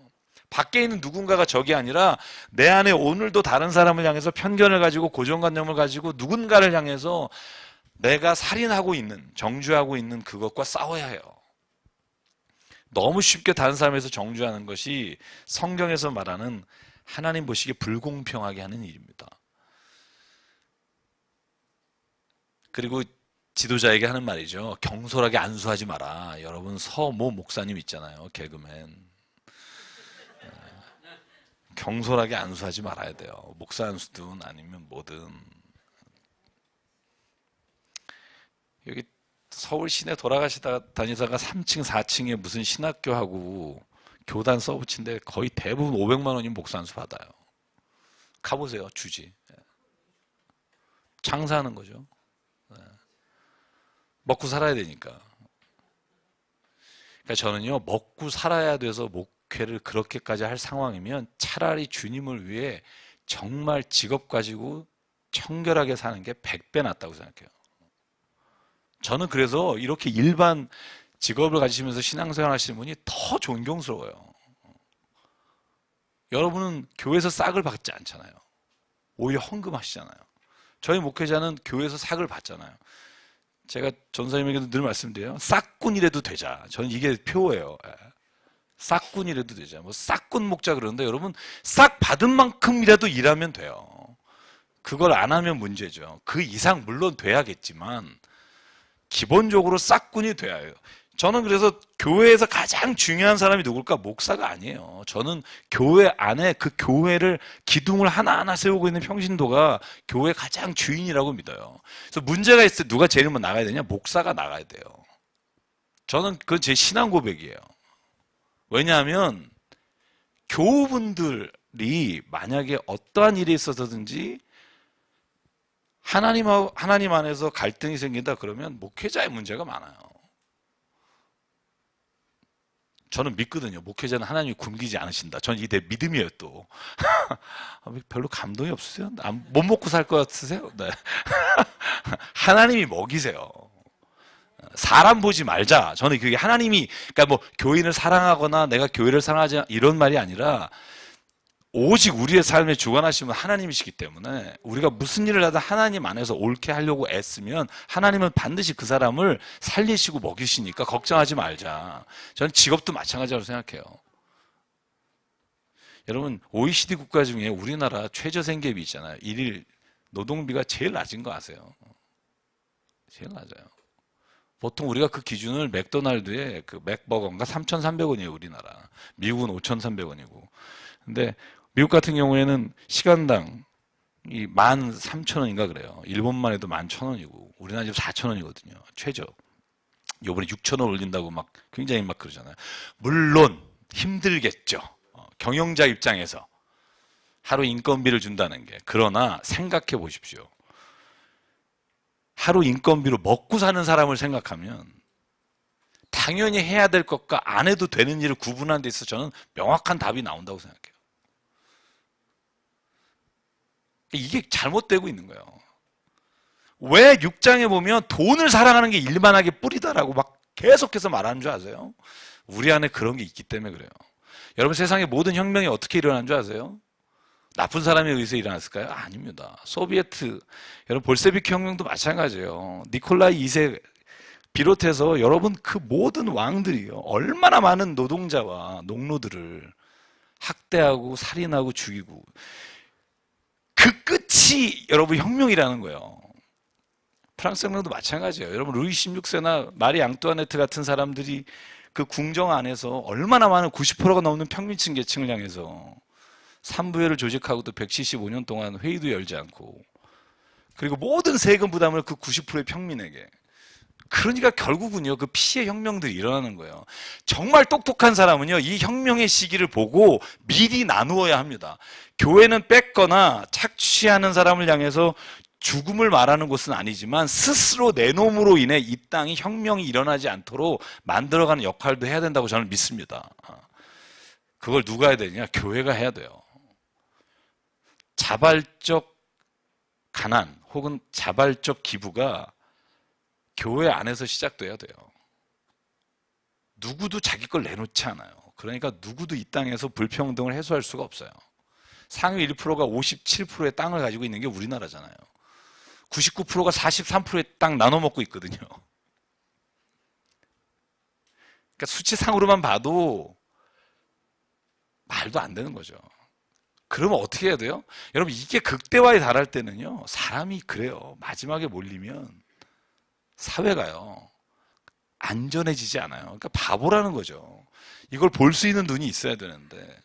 밖에 있는 누군가가 적이 아니라 내 안에 오늘도 다른 사람을 향해서 편견을 가지고 고정관념을 가지고 누군가를 향해서 내가 살인하고 있는, 정죄하고 있는 그것과 싸워야 해요. 너무 쉽게 다른 사람에서 정죄하는 것이 성경에서 말하는 하나님 보시기에 불공평하게 하는 일입니다. 그리고 지도자에게 하는 말이죠. 경솔하게 안수하지 마라. 여러분 서모 목사님 있잖아요. 개그맨. 경솔하게 안수하지 말아야 돼요. 목사 안수든 아니면 뭐든. 여기 서울 시내 다니다가 3층, 4층에 무슨 신학교하고 교단 써붙인데 거의 대부분 500만 원이면 목사 안수 받아요. 가보세요. 주지. 장사하는 거죠. 먹고 살아야 되니까. 그러니까 저는요, 먹고 살아야 돼서 목회를 그렇게까지 할 상황이면 차라리 주님을 위해 정말 직업 가지고 청결하게 사는 게 100배 낫다고 생각해요. 저는 그래서 이렇게 일반 직업을 가지시면서 신앙생활 하시는 분이 더 존경스러워요. 여러분은 교회에서 싹을 받지 않잖아요. 오히려 헌금하시잖아요. 저희 목회자는 교회에서 싹을 받잖아요. 제가 전사님에게도 늘 말씀드려요. 싹꾼이라도 되자. 저는 이게 표예요. 싹꾼이라도 되자. 뭐 싹꾼 목자 그러는데 여러분 싹 받은 만큼이라도 일하면 돼요. 그걸 안 하면 문제죠. 그 이상 물론 돼야겠지만 기본적으로 싹꾼이 돼야 해요. 저는 그래서 교회에서 가장 중요한 사람이 누굴까? 목사가 아니에요. 저는 교회 안에 그 교회를 기둥을 하나하나 세우고 있는 평신도가 교회 가장 주인이라고 믿어요. 그래서 문제가 있을 때 누가 제일 먼저 나가야 되냐? 목사가 나가야 돼요. 저는 그건 제 신앙 고백이에요. 왜냐하면 교우분들이 만약에 어떠한 일이 있어서든지 하나님 안에서 갈등이 생긴다 그러면 목회자의 문제가 많아요. 저는 믿거든요. 목회자는 하나님이 굶기지 않으신다. 저는 이게 내 믿음이에요, 또. 별로 감동이 없으세요? 못 먹고 살 것 같으세요? 네. 하나님이 먹이세요. 사람 보지 말자. 저는 그게 하나님이, 그러니까 뭐 교인을 사랑하거나 내가 교회를 사랑하지 이런 말이 아니라 오직 우리의 삶에 주관하시면 하나님이시기 때문에 우리가 무슨 일을 하든 하나님 안에서 옳게 하려고 애쓰면 하나님은 반드시 그 사람을 살리시고 먹이시니까 걱정하지 말자. 저는 직업도 마찬가지라고 생각해요. 여러분 OECD 국가 중에 우리나라 최저생계비 있잖아요. 일일 노동비가 제일 낮은 거 아세요? 제일 낮아요. 보통 우리가 그 기준을 맥도날드의 그 맥버거인가 3,300원이에요, 우리나라. 미국은 5,300원이고. 근데 미국 같은 경우에는 시간당 이 13,000원인가 그래요. 일본만 해도 11,000원이고 우리나라 지금 4,000원이거든요. 최저. 요번에 6,000원 올린다고 막 굉장히 막 그러잖아요. 물론 힘들겠죠. 경영자 입장에서 하루 인건비를 준다는 게. 그러나 생각해 보십시오. 하루 인건비로 먹고 사는 사람을 생각하면 당연히 해야 될 것과 안 해도 되는 일을 구분하는 데 있어서 저는 명확한 답이 나온다고 생각해요. 이게 잘못되고 있는 거예요. 왜 6장에 보면 돈을 사랑하는 게 일만하게 뿌리다라고 막 계속해서 말하는 줄 아세요? 우리 안에 그런 게 있기 때문에 그래요. 여러분 세상의 모든 혁명이 어떻게 일어난 줄 아세요? 나쁜 사람에 의해서 일어났을까요? 아닙니다. 소비에트, 여러분 볼세비키 혁명도 마찬가지예요. 니콜라이 2세 비롯해서 여러분 그 모든 왕들이요. 얼마나 많은 노동자와 농노들을 학대하고 살인하고 죽이고 그 끝이 여러분 혁명이라는 거예요. 프랑스 혁명도 마찬가지예요. 여러분 루이 16세나 마리 앙뚜아네트 같은 사람들이 그 궁정 안에서 얼마나 많은 90%가 넘는 평민층 계층을 향해서 삼부회를 조직하고도 175년 동안 회의도 열지 않고 그리고 모든 세금 부담을 그 90%의 평민에게. 그러니까 결국은요 그 피해 혁명들이 일어나는 거예요. 정말 똑똑한 사람은요 이 혁명의 시기를 보고 미리 나누어야 합니다. 교회는 뺏거나 착취하는 사람을 향해서 죽음을 말하는 곳은 아니지만 스스로 내놈으로 인해 이 땅이 혁명이 일어나지 않도록 만들어가는 역할도 해야 된다고 저는 믿습니다. 그걸 누가 해야 되냐? 교회가 해야 돼요. 자발적 가난 혹은 자발적 기부가 교회 안에서 시작돼야 돼요. 누구도 자기 걸 내놓지 않아요. 그러니까 누구도 이 땅에서 불평등을 해소할 수가 없어요. 상위 1%가 57%의 땅을 가지고 있는 게 우리나라잖아요. 99%가 43%의 땅 나눠 먹고 있거든요. 그러니까 수치상으로만 봐도 말도 안 되는 거죠. 그러면 어떻게 해야 돼요? 여러분, 이게 극대화에 달할 때는요, 사람이 그래요. 마지막에 몰리면 사회가요, 안전해지지 않아요. 그러니까 바보라는 거죠. 이걸 볼 수 있는 눈이 있어야 되는데.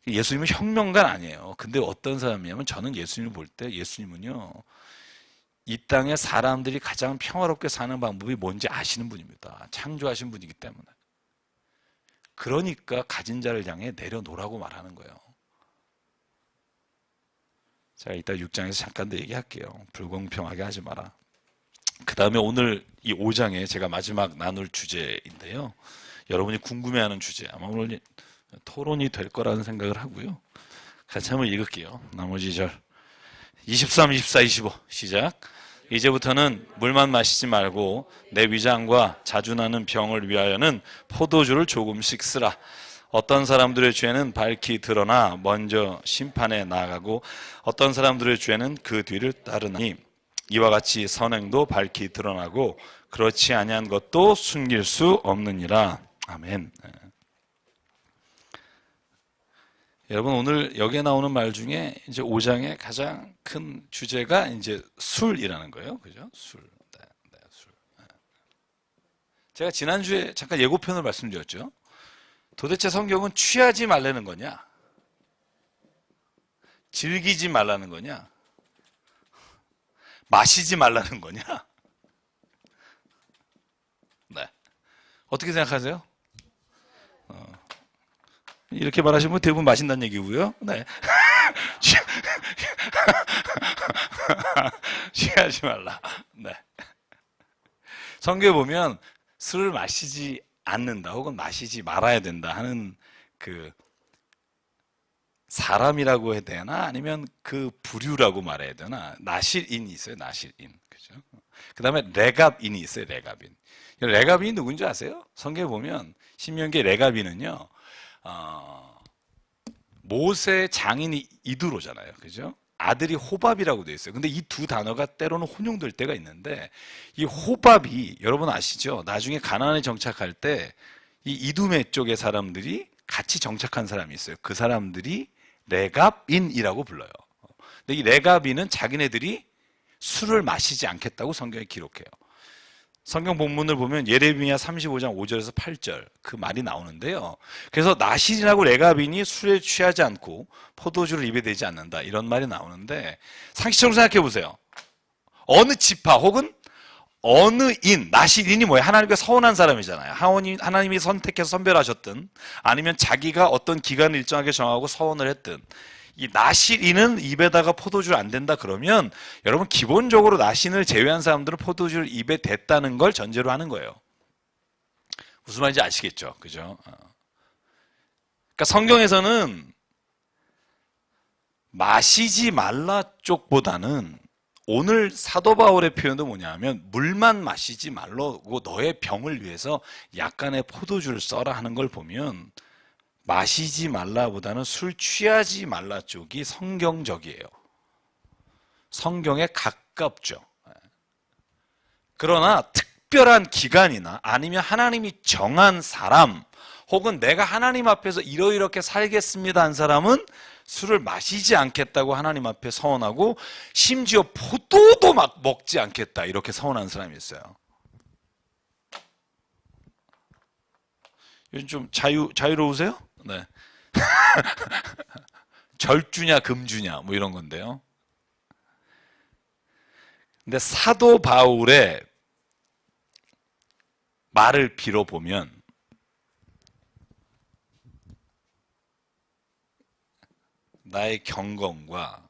예수님은 혁명가는 아니에요. 근데 어떤 사람이냐면, 저는 예수님을 볼 때 예수님은요, 이 땅에 사람들이 가장 평화롭게 사는 방법이 뭔지 아시는 분입니다. 창조하신 분이기 때문에. 그러니까 가진 자를 향해 내려놓으라고 말하는 거예요. 자, 이따 6장에서 잠깐 더 얘기할게요. 불공평하게 하지 마라. 그 다음에 오늘 이 5장에 제가 마지막 나눌 주제인데요. 여러분이 궁금해하는 주제, 아마 오늘 토론이 될 거라는 생각을 하고요. 같이 한번 읽을게요. 나머지 절 23, 24, 25 시작. 이제부터는 물만 마시지 말고 내 위장과 자주 나는 병을 위하여는 포도주를 조금씩 쓰라. 어떤 사람들의 죄는 밝히 드러나 먼저 심판에 나아가고 어떤 사람들의 죄는 그 뒤를 따르나니 이와 같이 선행도 밝히 드러나고 그렇지 아니한 것도 숨길 수 없느니라. 아멘. 여러분, 오늘 여기에 나오는 말 중에 이제 5장의 가장 큰 주제가 이제 술이라는 거예요. 그죠? 술. 네, 네, 술. 네. 제가 지난주에 잠깐 예고편을 말씀드렸죠. 도대체 성경은 취하지 말라는 거냐? 즐기지 말라는 거냐? 마시지 말라는 거냐? 네. 어떻게 생각하세요? 이렇게 말하시면 대부분 마신다는 얘기고요. 네. 취하지 말라. 네. 성경에 보면 술을 마시지 않는다 혹은 마시지 말아야 된다 하는 그 사람이라고 해야 되나 아니면 그 부류라고 말해야 되나 나실인이 있어요. 나실인. 그죠? 그 다음에 레갑인이 있어요. 레갑인. 레갑인이 누군지 아세요? 성경에 보면 신명기의 레갑인은요. 모세의 장인이 이드로잖아요. 그죠? 아들이 호밥이라고 되어 있어요. 근데 이 두 단어가 때로는 혼용될 때가 있는데 이 호밥이 여러분 아시죠? 나중에 가나안에 정착할 때 이 이두메 쪽의 사람들이 같이 정착한 사람이 있어요. 그 사람들이 레갑인이라고 불러요. 근데 이 레갑인은 자기네들이 술을 마시지 않겠다고 성경에 기록해요. 성경 본문을 보면 예레미야 35장 5절에서 8절 그 말이 나오는데요. 그래서 나실이라고 레갑인이 술에 취하지 않고 포도주를 입에 대지 않는다 이런 말이 나오는데 상식적으로 생각해 보세요. 어느 지파 혹은 어느 나실인이 뭐예요? 하나님께 서운한 사람이잖아요. 하나님이 선택해서 선별하셨든 아니면 자기가 어떤 기간을 일정하게 정하고 서원을 했든 이 나실인은 입에다가 포도주를 안 된다 그러면 여러분 기본적으로 나신을 제외한 사람들은 포도주를 입에 댔다는 걸 전제로 하는 거예요. 무슨 말인지 아시겠죠? 그죠? 그러니까 성경에서는 마시지 말라 쪽보다는 오늘 사도 바울의 표현도 뭐냐면 물만 마시지 말라고 너의 병을 위해서 약간의 포도주를 써라 하는 걸 보면 마시지 말라보다는 술 취하지 말라 쪽이 성경적이에요. 성경에 가깝죠. 그러나 특별한 기간이나 아니면 하나님이 정한 사람 혹은 내가 하나님 앞에서 이렇게 살겠습니다 한 사람은 술을 마시지 않겠다고 하나님 앞에 서원하고 심지어 포도도 막 먹지 않겠다 이렇게 서원한 사람이 있어요. 요즘 좀 자유로우세요? 네. 절주냐 금주냐 뭐 이런 건데요. 근데 사도 바울의 말을 빌어보면 나의 경건과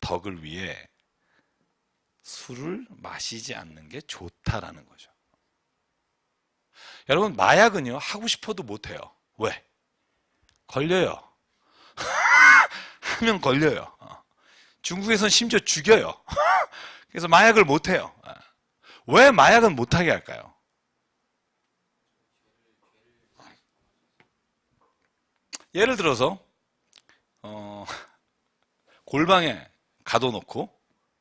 덕을 위해 술을 마시지 않는 게 좋다라는 거죠. 여러분 마약은요 하고 싶어도 못해요. 왜? 걸려요. 하면 걸려요. 중국에서는 심지어 죽여요. 그래서 마약을 못해요. 왜 마약은 못하게 할까요? 예를 들어서 골방에 가둬놓고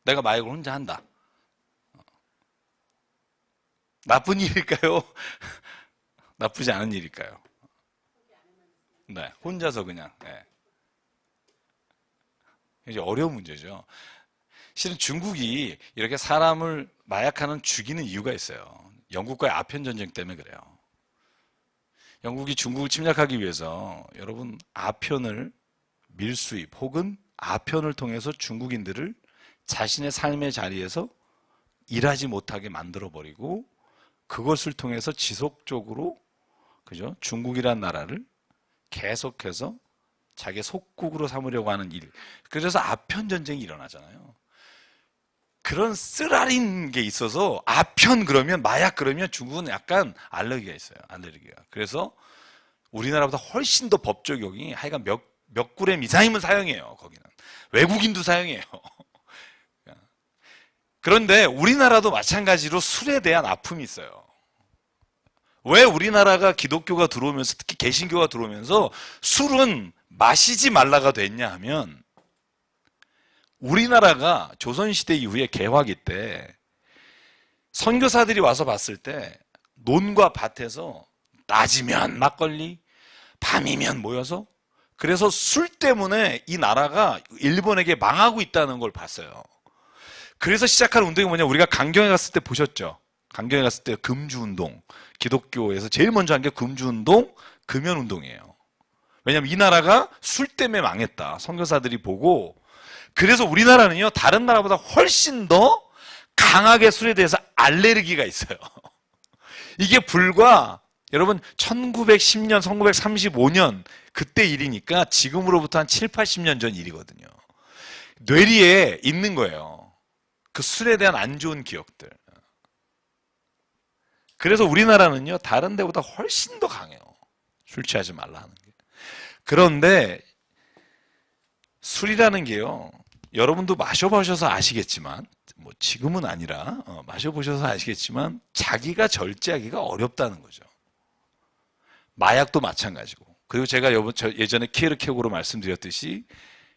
내가 마약을 혼자 한다. 나쁜 일일까요? 나쁘지 않은 일일까요? 네, 혼자서 그냥. 네. 이제 어려운 문제죠. 실은 중국이 이렇게 사람을 마약하는 죽이는 이유가 있어요. 영국과의 아편 전쟁 때문에 그래요. 영국이 중국을 침략하기 위해서 여러분 아편을 밀수입 혹은 아편을 통해서 중국인들을 자신의 삶의 자리에서 일하지 못하게 만들어 버리고 그것을 통해서 지속적으로 그죠? 중국이란 나라를 계속해서 자기 속국으로 삼으려고 하는 일. 그래서 아편 전쟁이 일어나잖아요. 그런 쓰라린 게 있어서 아편 그러면 마약 그러면 중국은 약간 알레르기가 있어요. 알레르기가. 그래서 우리나라보다 훨씬 더 법 적용이 하여간 몇 그램 이상이면 사형이에요. 거기는. 외국인도 사형이에요. 그런데 우리나라도 마찬가지로 술에 대한 아픔이 있어요. 왜 우리나라가 기독교가 들어오면서 특히 개신교가 들어오면서 술은 마시지 말라가 됐냐 하면 우리나라가 조선시대 이후에 개화기 때 선교사들이 와서 봤을 때 논과 밭에서 낮이면 막걸리, 밤이면 모여서 그래서 술 때문에 이 나라가 일본에게 망하고 있다는 걸 봤어요. 그래서 시작한 운동이 뭐냐 우리가 강경에 갔을 때 보셨죠? 강경에 갔을 때 금주운동 기독교에서 제일 먼저 한 게 금주운동, 금연운동이에요. 왜냐하면 이 나라가 술 때문에 망했다. 선교사들이 보고 그래서 우리나라는요 다른 나라보다 훨씬 더 강하게 술에 대해서 알레르기가 있어요. 이게 불과 여러분 1910년, 1935년 그때 일이니까 지금으로부터 한 7, 80년 전 일이거든요. 뇌리에 있는 거예요. 그 술에 대한 안 좋은 기억들. 그래서 우리나라는요 다른 데보다 훨씬 더 강해요. 술 취하지 말라 하는 게. 그런데 술이라는 게요 여러분도 마셔보셔서 아시겠지만 뭐 지금은 아니라 마셔보셔서 아시겠지만 자기가 절제하기가 어렵다는 거죠. 마약도 마찬가지고. 그리고 제가 예전에 키에르케고로 말씀드렸듯이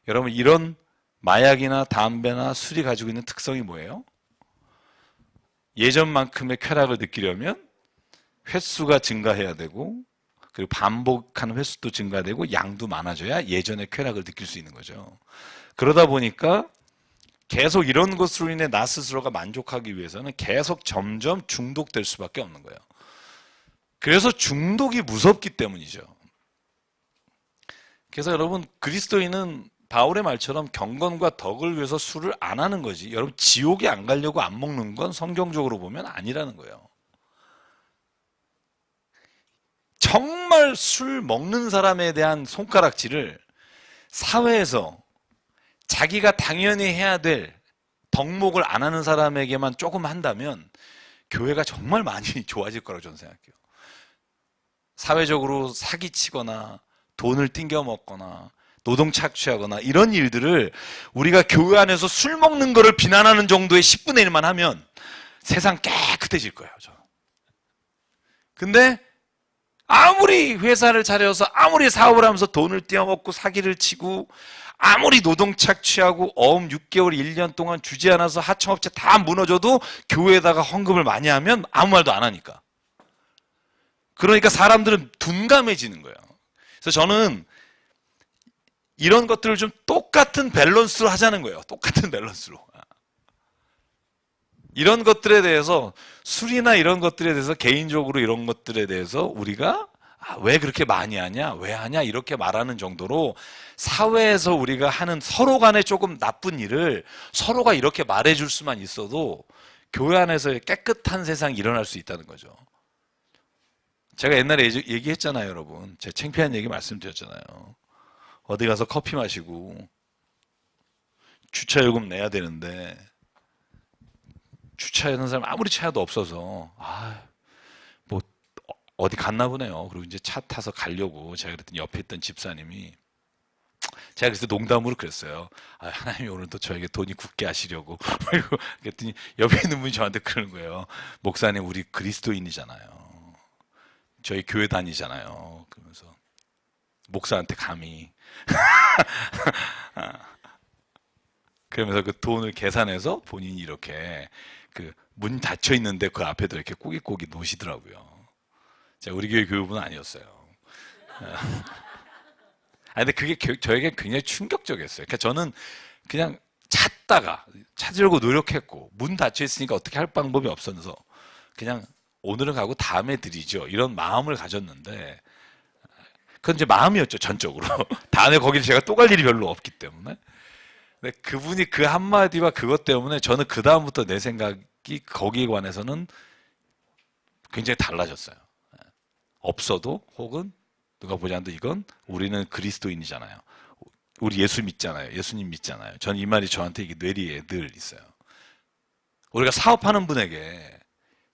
여러분 이런 마약이나 담배나 술이 가지고 있는 특성이 뭐예요? 예전만큼의 쾌락을 느끼려면 횟수가 증가해야 되고 그리고 반복하는 횟수도 증가되고 양도 많아져야 예전의 쾌락을 느낄 수 있는 거죠. 그러다 보니까 계속 이런 것으로 인해 나 스스로가 만족하기 위해서는 계속 점점 중독될 수밖에 없는 거예요. 그래서 중독이 무섭기 때문이죠. 그래서 여러분 그리스도인은 바울의 말처럼 경건과 덕을 위해서 술을 안 하는 거지. 여러분 지옥에 안 가려고 안 먹는 건 성경적으로 보면 아니라는 거예요. 정말 술 먹는 사람에 대한 손가락질을 사회에서 자기가 당연히 해야 될 덕목을 안 하는 사람에게만 조금 한다면 교회가 정말 많이 좋아질 거라고 저는 생각해요. 사회적으로 사기치거나 돈을 띵겨 먹거나 노동 착취하거나 이런 일들을 우리가 교회 안에서 술 먹는 거를 비난하는 정도의 10분의 1만 하면 세상 깨끗해질 거예요. 저는. 근데 아무리 회사를 차려서 아무리 사업을 하면서 돈을 떼어먹고 사기를 치고 아무리 노동 착취하고 어음 6개월 1년 동안 주지 않아서 하청업체 다 무너져도 교회에다가 헌금을 많이 하면 아무 말도 안 하니까. 그러니까 사람들은 둔감해지는 거예요. 그래서 저는 이런 것들을 좀 똑같은 밸런스로 하자는 거예요. 똑같은 밸런스로. 이런 것들에 대해서 술이나 이런 것들에 대해서 개인적으로 이런 것들에 대해서 우리가 왜 그렇게 많이 하냐? 왜 하냐? 이렇게 말하는 정도로 사회에서 우리가 하는 서로 간에 조금 나쁜 일을 서로가 이렇게 말해줄 수만 있어도 교회 안에서의 깨끗한 세상이 일어날 수 있다는 거죠. 제가 옛날에 얘기했잖아요, 여러분. 제가 창피한 얘기 말씀드렸잖아요. 어디 가서 커피 마시고 주차요금 내야 되는데 주차하는 사람 아무리 차도 없어서 뭐 어디 갔나 보네요. 그리고 이제 차 타서 가려고 제가 그랬더니 옆에 있던 집사님이 제가 그래서 농담으로 그랬어요. 하나님이 오늘도 저에게 돈이 굳게 하시려고. 그랬더니 옆에 있는 분이 저한테 그러는 거예요. 목사님 우리 그리스도인이잖아요. 저희 교회 다니잖아요. 그러면서 목사한테 감히 그러면서 그 돈을 계산해서 본인이 이렇게 그 문 닫혀 있는데 그 앞에도 이렇게 꼬깃꼬깃 놓으시더라고요. 자, 우리 교회 교육은 아니었어요. 아, 근데 그게 저에게 굉장히 충격적이었어요. 그러니까 저는 그냥 찾다가 찾으려고 노력했고 문 닫혀 있으니까 어떻게 할 방법이 없어서 그냥 오늘은 가고 다음에 드리죠. 이런 마음을 가졌는데 그건 이제 마음이었죠, 전적으로. 다음에 거기를 제가 또 갈 일이 별로 없기 때문에. 근데 그분이 그 한마디와 그것 때문에 저는 그다음부터 내 생각이 거기에 관해서는 굉장히 달라졌어요. 없어도 혹은 누가 보지 않아도 이건 우리는 그리스도인이잖아요. 우리 예수 믿잖아요. 예수님 믿잖아요. 전 이 말이 저한테 이게 뇌리에 늘 있어요. 우리가 사업하는 분에게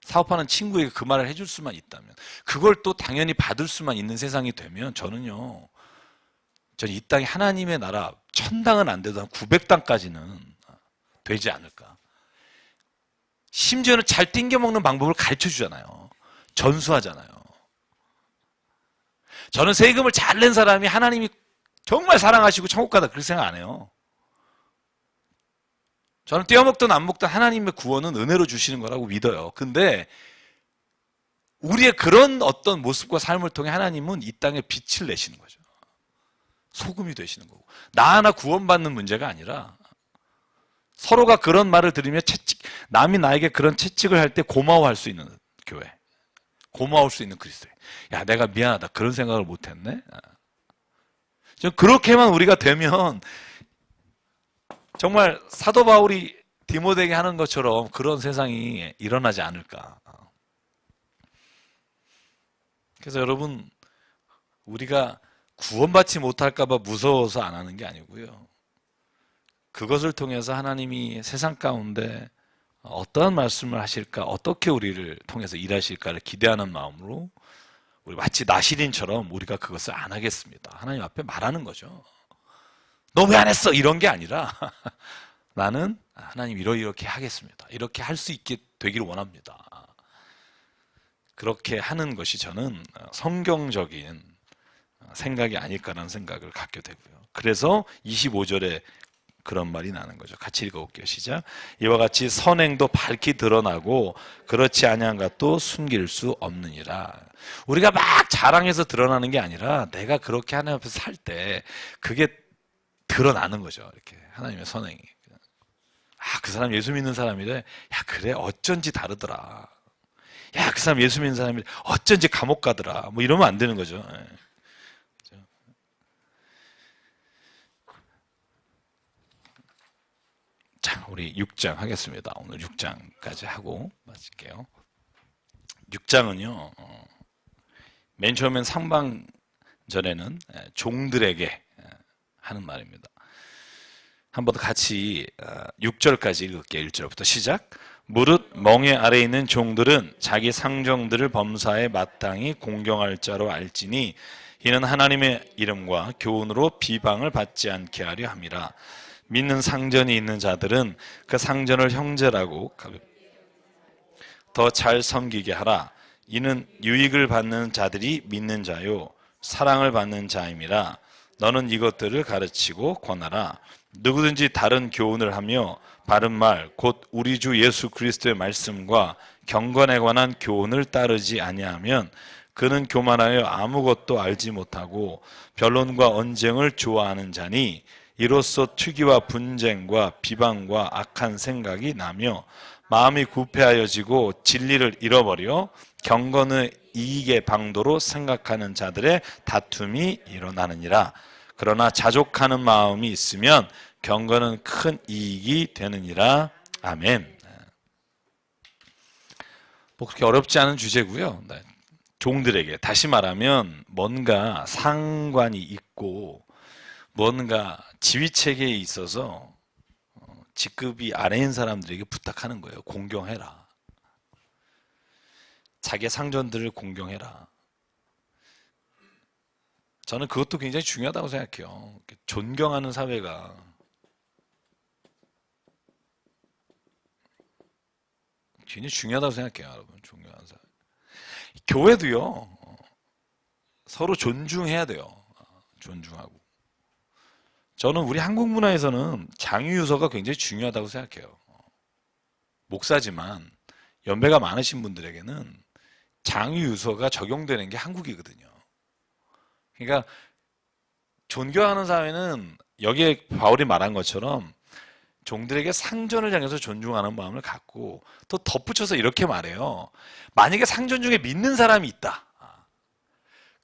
사업하는 친구에게 그 말을 해줄 수만 있다면 그걸 또 당연히 받을 수만 있는 세상이 되면 저는 이 땅이 하나님의 나라 천당은 안 돼도 한 900당까지는 되지 않을까. 심지어는 잘 띵겨 먹는 방법을 가르쳐 주잖아요. 전수하잖아요. 저는 세금을 잘 낸 사람이 하나님이 정말 사랑하시고 천국 가다 그렇게 생각 안 해요. 저는 떼어먹든 안 먹든 하나님의 구원은 은혜로 주시는 거라고 믿어요. 근데 우리의 그런 어떤 모습과 삶을 통해 하나님은 이 땅에 빛을 내시는 거죠. 소금이 되시는 거고. 나 하나 구원받는 문제가 아니라 서로가 그런 말을 들으며 남이 나에게 그런 채찍을 할 때 고마워할 수 있는 교회. 고마울 수 있는 그리스도인. 야, 내가 미안하다. 그런 생각을 못 했네. 그렇게만 우리가 되면 정말 사도 바울이 디모데에게 하는 것처럼 그런 세상이 일어나지 않을까. 그래서 여러분, 우리가 구원받지 못할까봐 무서워서 안 하는 게 아니고요. 그것을 통해서 하나님이 세상 가운데 어떠한 말씀을 하실까, 어떻게 우리를 통해서 일하실까를 기대하는 마음으로 우리 마치 나시린처럼 우리가 그것을 안 하겠습니다. 하나님 앞에 말하는 거죠. 너 왜 안 했어? 이런 게 아니라 나는 하나님 이렇게 하겠습니다. 이렇게 할 수 있게 되기를 원합니다. 그렇게 하는 것이 저는 성경적인 생각이 아닐까라는 생각을 갖게 되고요. 그래서 25절에 그런 말이 나는 거죠. 같이 읽어볼게요. 시작. 이와 같이 선행도 밝히 드러나고 그렇지 아니한 것도 숨길 수 없느니라. 우리가 막 자랑해서 드러나는 게 아니라 내가 그렇게 하나님 앞에서 살 때 그게 드러나는 거죠. 이렇게 하나님의 선행이. 아, 그 사람 예수 믿는 사람이래. 야, 그래 어쩐지 다르더라. 야, 그 사람 예수 믿는 사람이 어쩐지 감옥 가더라. 뭐 이러면 안 되는 거죠. 자, 우리 6장 하겠습니다. 오늘 6장까지 하고 마칠게요. 6장은요, 맨 처음엔 상반전에는 종들에게 하는 말입니다. 한번 같이 6절까지 읽을게요. 1절부터 시작. 무릇 멍에 아래 있는 종들은 자기 상정들을 범사에 마땅히 공경할 자로 알지니 이는 하나님의 이름과 교훈으로 비방을 받지 않게 하려 함이라. 믿는 상전이 있는 자들은 그 상전을 형제라고 더 잘 섬기게 하라. 이는 유익을 받는 자들이 믿는 자요 사랑을 받는 자임이라. 너는 이것들을 가르치고 권하라. 누구든지 다른 교훈을 하며 바른 말 곧 우리 주 예수 그리스도의 말씀과 경건에 관한 교훈을 따르지 아니하면 그는 교만하여 아무것도 알지 못하고 변론과 언쟁을 좋아하는 자니 이로써 투기와 분쟁과 비방과 악한 생각이 나며 마음이 구패하여지고 진리를 잃어버려 경건의 이익의 방도로 생각하는 자들의 다툼이 일어나느니라. 그러나 자족하는 마음이 있으면 경건은 큰 이익이 되느니라. 아멘. 뭐 그렇게 어렵지 않은 주제고요. 네. 종들에게 다시 말하면 뭔가 상관이 있고 뭔가 지휘체계에 있어서 직급이 아래인 사람들에게 부탁하는 거예요. 공경해라. 자기 상전들을 공경해라. 저는 그것도 굉장히 중요하다고 생각해요. 존경하는 사회가 굉장히 중요하다고 생각해요, 여러분. 존경하는 사회. 교회도요. 서로 존중해야 돼요. 존중하고. 저는 우리 한국 문화에서는 장유유서가 굉장히 중요하다고 생각해요. 목사지만 연배가 많으신 분들에게는 장유유서가 적용되는 게 한국이거든요. 그러니까 존경하는 사회는 여기에 바울이 말한 것처럼 종들에게 상전을 향해서 존중하는 마음을 갖고 또 덧붙여서 이렇게 말해요. 만약에 상전 중에 믿는 사람이 있다.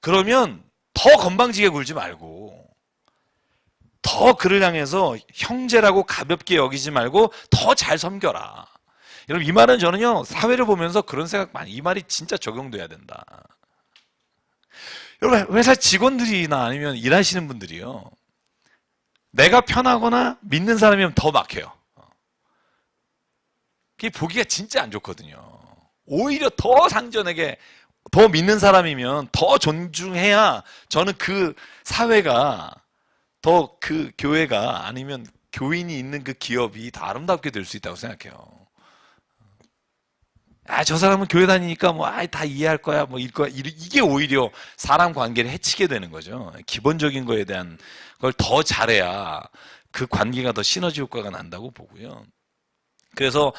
그러면 더 건방지게 굴지 말고 더 그를 향해서 형제라고 가볍게 여기지 말고 더 잘 섬겨라. 여러분 이 말은 저는요 사회를 보면서 그런 생각 많이 이 말이 진짜 적용돼야 된다. 여러분 회사 직원들이나 아니면 일하시는 분들이요 내가 편하거나 믿는 사람이면 더 막혀요. 그게 보기가 진짜 안 좋거든요. 오히려 더 상전에게 더 믿는 사람이면 더 존중해야 저는 그 사회가 더 그 교회가 아니면 교인이 있는 그 기업이 더 아름답게 될 수 있다고 생각해요. 아, 저 사람은 교회 다니니까 뭐, 다 이해할 거야, 뭐, 이게 오히려 사람 관계를 해치게 되는 거죠. 기본적인 거에 대한 걸 더 잘해야 그 관계가 더 시너지 효과가 난다고 보고요. 그래서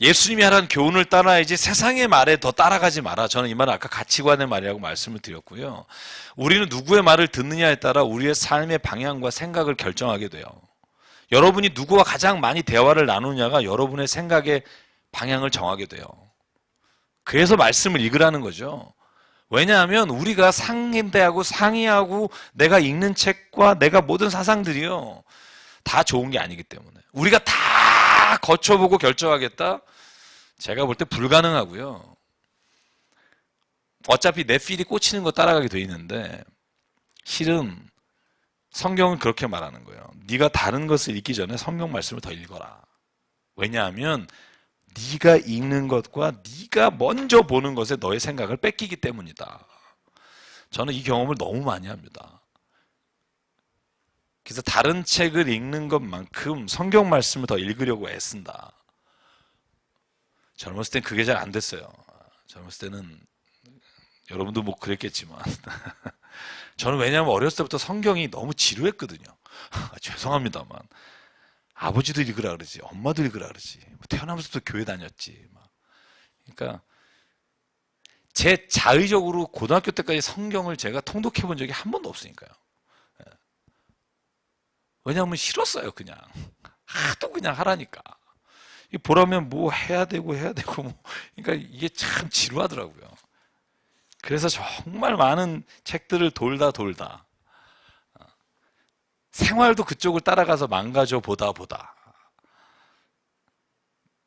예수님이 하라는 교훈을 따라야지 세상의 말에 더 따라가지 마라. 저는 이 말은 아까 가치관의 말이라고 말씀을 드렸고요. 우리는 누구의 말을 듣느냐에 따라 우리의 삶의 방향과 생각을 결정하게 돼요. 여러분이 누구와 가장 많이 대화를 나누냐가 여러분의 생각의 방향을 정하게 돼요. 그래서 말씀을 읽으라는 거죠. 왜냐하면 우리가 상대하고 상의하고 내가 읽는 책과 내가 모든 사상들이요. 다 좋은 게 아니기 때문에. 우리가 다 거쳐보고 결정하겠다? 제가 볼 때 불가능하고요. 어차피 내 필이 꽂히는 거 따라가게 돼 있는데 실은 성경은 그렇게 말하는 거예요. 네가 다른 것을 읽기 전에 성경 말씀을 더 읽어라. 왜냐하면 네가 읽는 것과 네가 먼저 보는 것에 너의 생각을 뺏기기 때문이다. 저는 이 경험을 너무 많이 합니다. 그래서 다른 책을 읽는 것만큼 성경 말씀을 더 읽으려고 애쓴다. 젊었을 땐 그게 잘 안 됐어요. 젊었을 때는 여러분도 뭐 그랬겠지만 저는 왜냐하면 어렸을 때부터 성경이 너무 지루했거든요. 죄송합니다만 아버지도 읽으라 그러지 엄마도 읽으라 그러지 태어나면서부터 교회 다녔지. 그러니까 제 자의적으로 고등학교 때까지 성경을 제가 통독해 본 적이 한 번도 없으니까요. 왜냐하면 싫었어요. 그냥 하도 그냥 하라니까. 보라면 뭐 해야 되고 뭐. 그러니까 이게 참 지루하더라고요. 그래서 정말 많은 책들을 돌다 생활도 그쪽을 따라가서 망가져 보다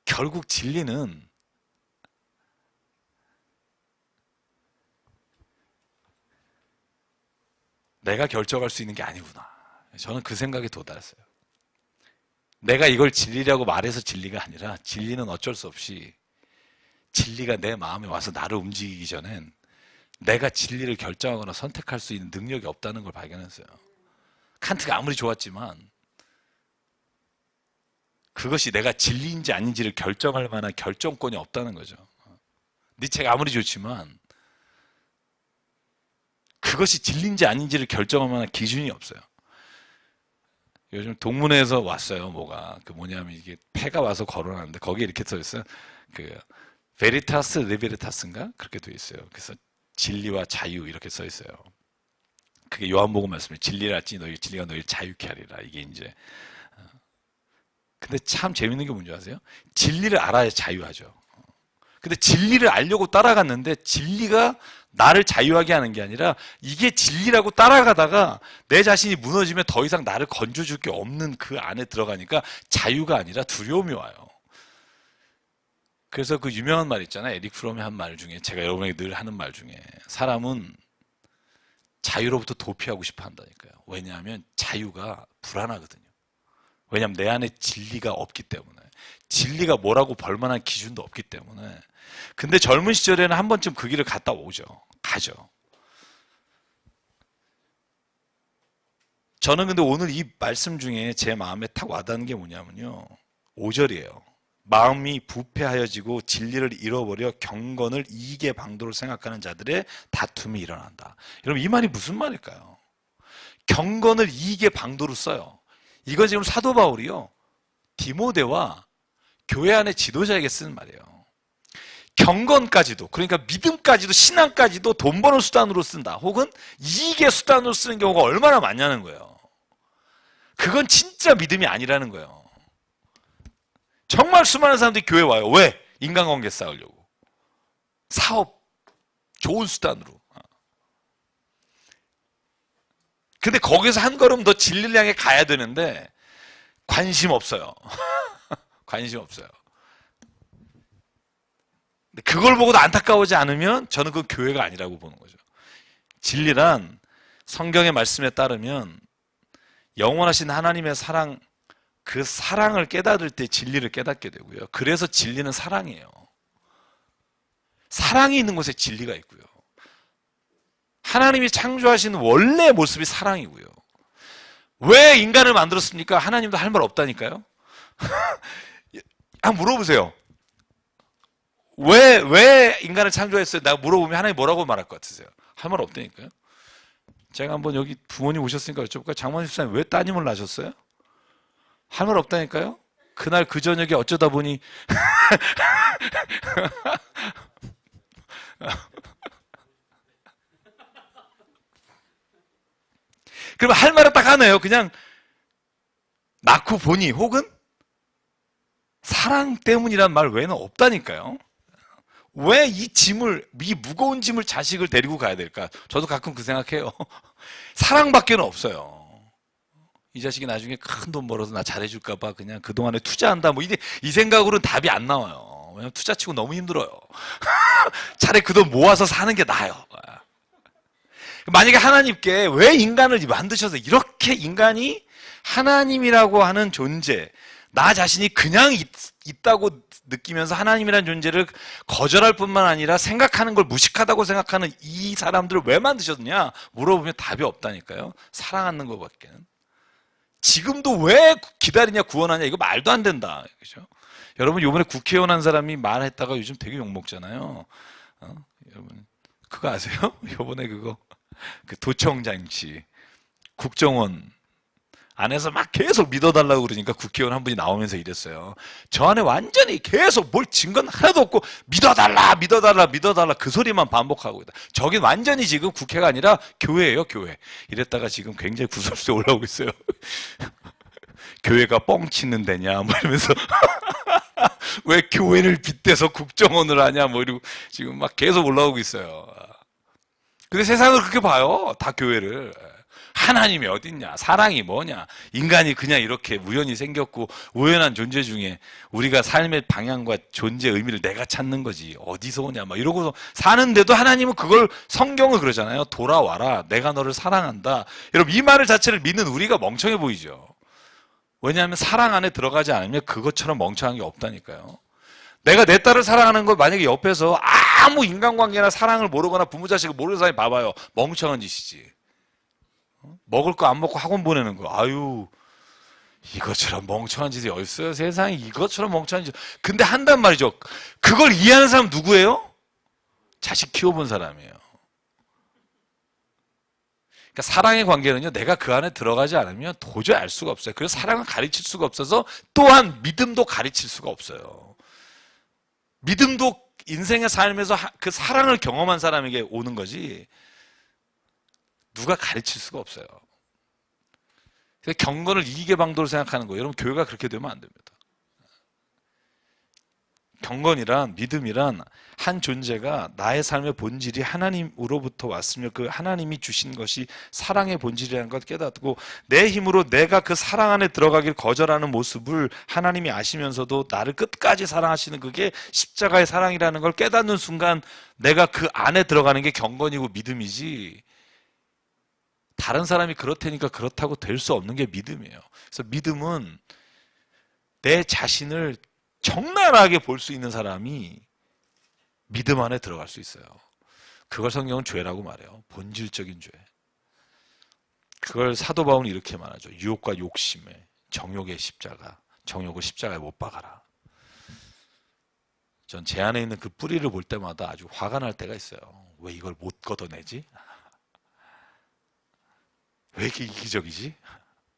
결국 진리는 내가 결정할 수 있는 게 아니구나. 저는 그 생각에 도달했어요. 내가 이걸 진리라고 말해서 진리가 아니라 진리는 어쩔 수 없이 진리가 내 마음에 와서 나를 움직이기 전엔 내가 진리를 결정하거나 선택할 수 있는 능력이 없다는 걸 발견했어요. 칸트가 아무리 좋았지만 그것이 내가 진리인지 아닌지를 결정할 만한 결정권이 없다는 거죠. 니체가 아무리 좋지만 그것이 진리인지 아닌지를 결정할 만한 기준이 없어요. 요즘 동문회에서 왔어요. 뭐가 그 뭐냐면 이게 패가 와서 걸어놨는데 거기에 이렇게 써 있어요. 그 베리타스 리베리타스인가 그렇게 돼 있어요. 그래서 진리와 자유 이렇게 써 있어요. 그게 요한복음 말씀에 진리를 알지 너희 진리가 너희를 자유케 하리라. 이게 이제 근데 참 재밌는 게 뭔지 아세요? 진리를 알아야 자유하죠. 근데 진리를 알려고 따라갔는데 진리가 나를 자유하게 하는 게 아니라 이게 진리라고 따라가다가 내 자신이 무너지면 더 이상 나를 건져줄 게 없는 그 안에 들어가니까 자유가 아니라 두려움이 와요. 그래서 그 유명한 말 있잖아요. 에릭 프롬이 한 말 중에 제가 여러분에게 늘 하는 말 중에 사람은 자유로부터 도피하고 싶어 한다니까요. 왜냐하면 자유가 불안하거든요. 왜냐하면 내 안에 진리가 없기 때문에 진리가 뭐라고 벌만한 기준도 없기 때문에 근데 젊은 시절에는 한 번쯤 그 길을 갔다 오죠. 가죠. 저는 근데 오늘 이 말씀 중에 제 마음에 탁 와닿는 게 뭐냐면요. 5절이에요. 마음이 부패하여지고 진리를 잃어버려 경건을 이익의 방도로 생각하는 자들의 다툼이 일어난다. 여러분 이 말이 무슨 말일까요? 경건을 이익의 방도로 써요. 이건 지금 사도 바울이요, 디모데와 교회 안의 지도자에게 쓰는 말이에요. 경건까지도, 그러니까 믿음까지도, 신앙까지도 돈 버는 수단으로 쓴다, 혹은 이익의 수단으로 쓰는 경우가 얼마나 많냐는 거예요. 그건 진짜 믿음이 아니라는 거예요. 정말 수많은 사람들이 교회 와요. 왜? 인간관계 쌓으려고. 사업, 좋은 수단으로. 근데 거기서 한 걸음 더 진리를 향해 가야 되는데 관심 없어요. 관심 없어요. 그걸 보고도 안타까워하지 않으면 저는 그건 교회가 아니라고 보는 거죠. 진리란 성경의 말씀에 따르면 영원하신 하나님의 사랑, 그 사랑을 깨달을 때 진리를 깨닫게 되고요. 그래서 진리는 사랑이에요. 사랑이 있는 곳에 진리가 있고요. 하나님이 창조하신 원래 모습이 사랑이고요. 왜 인간을 만들었습니까? 하나님도 할 말 없다니까요. 한번 물어보세요. 왜 인간을 창조했어요? 내가 물어보면 하나님 뭐라고 말할 것 같으세요? 할 말 없다니까요. 제가 한번 여기 부모님 오셨으니까 여쭤볼까요? 장만희 집사님 왜 따님을 낳으셨어요? 할 말 없다니까요. 그날 그 저녁에 어쩌다 보니 그럼 할 말은 딱 하나예요. 그냥 낳고 보니, 혹은 사랑 때문이란 말 외에는 없다니까요. 왜 이 무거운 짐을 자식을 데리고 가야 될까? 저도 가끔 그 생각해요. 사랑밖에는 없어요. 이 자식이 나중에 큰 돈 벌어서 나 잘해줄까봐 그냥 그동안에 투자한다, 뭐 이 생각으로는 답이 안 나와요. 왜냐면 투자치고 너무 힘들어요. 차라리 그 돈 모아서 사는 게 나아요. 만약에 하나님께 왜 인간을 만드셔서 이렇게 인간이 하나님이라고 하는 존재, 나 자신이 그냥 있다고 느끼면서 하나님이라는 존재를 거절할 뿐만 아니라 생각하는 걸 무식하다고 생각하는 이 사람들을 왜 만드셨냐 물어보면 답이 없다니까요. 사랑하는 것밖에는. 지금도 왜 기다리냐, 구원하냐, 이거 말도 안 된다. 그죠? 여러분, 요번에 국회의원 한 사람이 말했다가 요즘 되게 욕먹잖아요. 여러분, 그거 아세요? 요번에 그 도청장치, 국정원 안에서 막 계속 믿어달라고 그러니까 국회의원 한 분이 나오면서 이랬어요. 저 안에 완전히 계속 뭘 증거는 하나도 없고 믿어달라, 믿어달라, 믿어달라 그 소리만 반복하고 있다. 저긴 완전히 지금 국회가 아니라 교회예요, 교회. 이랬다가 지금 굉장히 구설수에 올라오고 있어요. 교회가 뻥치는 데냐, 뭐 이러면서. 왜 교회를 빗대서 국정원을 하냐, 뭐 이러고 지금 막 계속 올라오고 있어요. 근데 세상을 그렇게 봐요. 다 교회를. 하나님이 어딨냐, 사랑이 뭐냐, 인간이 그냥 이렇게 우연히 생겼고 우연한 존재 중에 우리가 삶의 방향과 존재 의미를 내가 찾는 거지 어디서 오냐 막 이러고서 사는데도 하나님은 그걸, 성경을 그러잖아요. 돌아와라, 내가 너를 사랑한다. 여러분, 이 말을 자체를 믿는 우리가 멍청해 보이죠. 왜냐하면 사랑 안에 들어가지 않으면 그것처럼 멍청한 게 없다니까요. 내가 내 딸을 사랑하는 걸 만약에 옆에서 아무 인간관계나 사랑을 모르거나 부모 자식을 모르는 사람이 봐봐요. 멍청한 짓이지. 먹을 거 안 먹고 학원 보내는 거. 아유, 이것처럼 멍청한 짓이 어딨어요? 세상에 이것처럼 멍청한 짓. 근데 한단 말이죠. 그걸 이해하는 사람 누구예요? 자식 키워본 사람이에요. 그러니까 사랑의 관계는요, 내가 그 안에 들어가지 않으면 도저히 알 수가 없어요. 그래서 사랑을 가르칠 수가 없어서 또한 믿음도 가르칠 수가 없어요. 믿음도 인생의 삶에서 그 사랑을 경험한 사람에게 오는 거지 누가 가르칠 수가 없어요. 그래서 경건을 이기의 방도로 생각하는 거예요. 여러분, 교회가 그렇게 되면 안 됩니다. 경건이란, 믿음이란 한 존재가 나의 삶의 본질이 하나님으로부터 왔으며 그 하나님이 주신 것이 사랑의 본질이라는 걸 깨닫고 내 힘으로 내가 그 사랑 안에 들어가길 거절하는 모습을 하나님이 아시면서도 나를 끝까지 사랑하시는 그게 십자가의 사랑이라는 걸 깨닫는 순간 내가 그 안에 들어가는 게 경건이고 믿음이지, 다른 사람이 그렇다니까 그렇다고 될 수 없는 게 믿음이에요. 그래서 믿음은 내 자신을 적나라하게 볼 수 있는 사람이 믿음 안에 들어갈 수 있어요. 그걸 성경은 죄라고 말해요. 본질적인 죄. 그걸 사도 바울은 이렇게 말하죠. 유혹과 욕심에 정욕의 십자가, 정욕을 십자가에 못 박아라. 전 제 안에 있는 그 뿌리를 볼 때마다 아주 화가 날 때가 있어요. 왜 이걸 못 걷어내지? 왜 이렇게 이기적이지?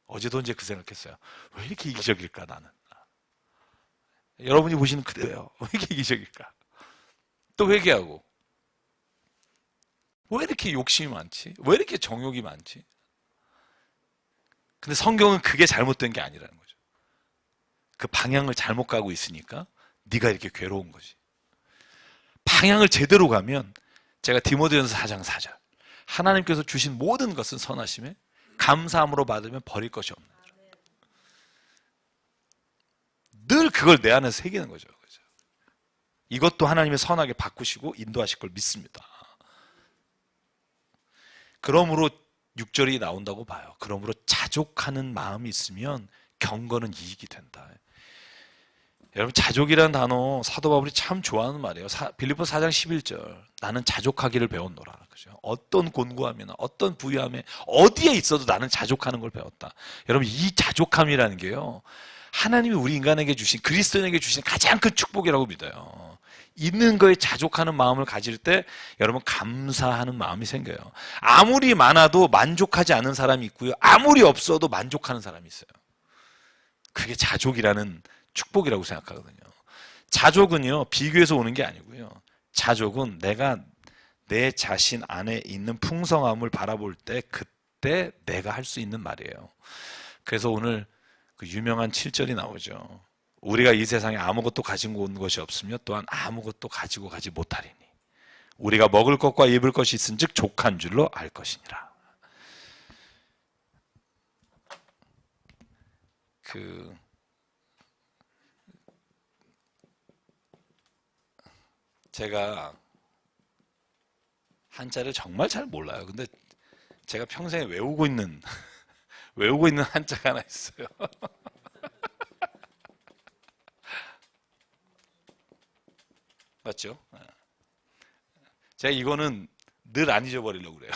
어제도 이제 그 생각했어요. 왜 이렇게 이기적일까 나는. 여러분이 보시는 그대로예요. 왜 이렇게 이기적일까? 또 회개하고. 왜 이렇게 욕심이 많지? 왜 이렇게 정욕이 많지? 근데 성경은 그게 잘못된 게 아니라는 거죠. 그 방향을 잘못 가고 있으니까 네가 이렇게 괴로운 거지. 방향을 제대로 가면 제가 디모데전서 4장 4절 하나님께서 주신 모든 것은 선하심에 감사함으로 받으면 버릴 것이 없는 거죠. 늘 그걸 내 안에서 새기는 거죠. 이것도 하나님의 선하게 바꾸시고 인도하실 걸 믿습니다. 그러므로 6절이 나온다고 봐요. 그러므로 자족하는 마음이 있으면 경건은 이익이 된다. 여러분 자족이라는 단어 사도 바울이 참 좋아하는 말이에요. 빌립보서 4장 11절 나는 자족하기를 배웠노라. 그죠? 어떤 곤고함이나 어떤 부유함에 어디에 있어도 나는 자족하는 걸 배웠다. 여러분 이 자족함이라는 게요. 하나님이 우리 인간에게 주신 그리스도인에게 주신 가장 큰 축복이라고 믿어요. 있는 거에 자족하는 마음을 가질 때 여러분 감사하는 마음이 생겨요. 아무리 많아도 만족하지 않은 사람이 있고요. 아무리 없어도 만족하는 사람이 있어요. 그게 자족이라는 축복이라고 생각하거든요. 자족은요 비교해서 오는 게 아니고요. 자족은 내가 내 자신 안에 있는 풍성함을 바라볼 때 그때 내가 할 수 있는 말이에요. 그래서 오늘 그 유명한 7절이 나오죠. 우리가 이 세상에 아무것도 가지고 온 것이 없으며 또한 아무것도 가지고 가지 못하리니 우리가 먹을 것과 입을 것이 있은즉 족한 줄로 알 것이니라. 제가 한자를 정말 잘 몰라요. 근데 제가 평생에 외우고 있는 한자가 하나 있어요. 맞죠? 제가 이거는 늘 안 잊어버리려고 그래요.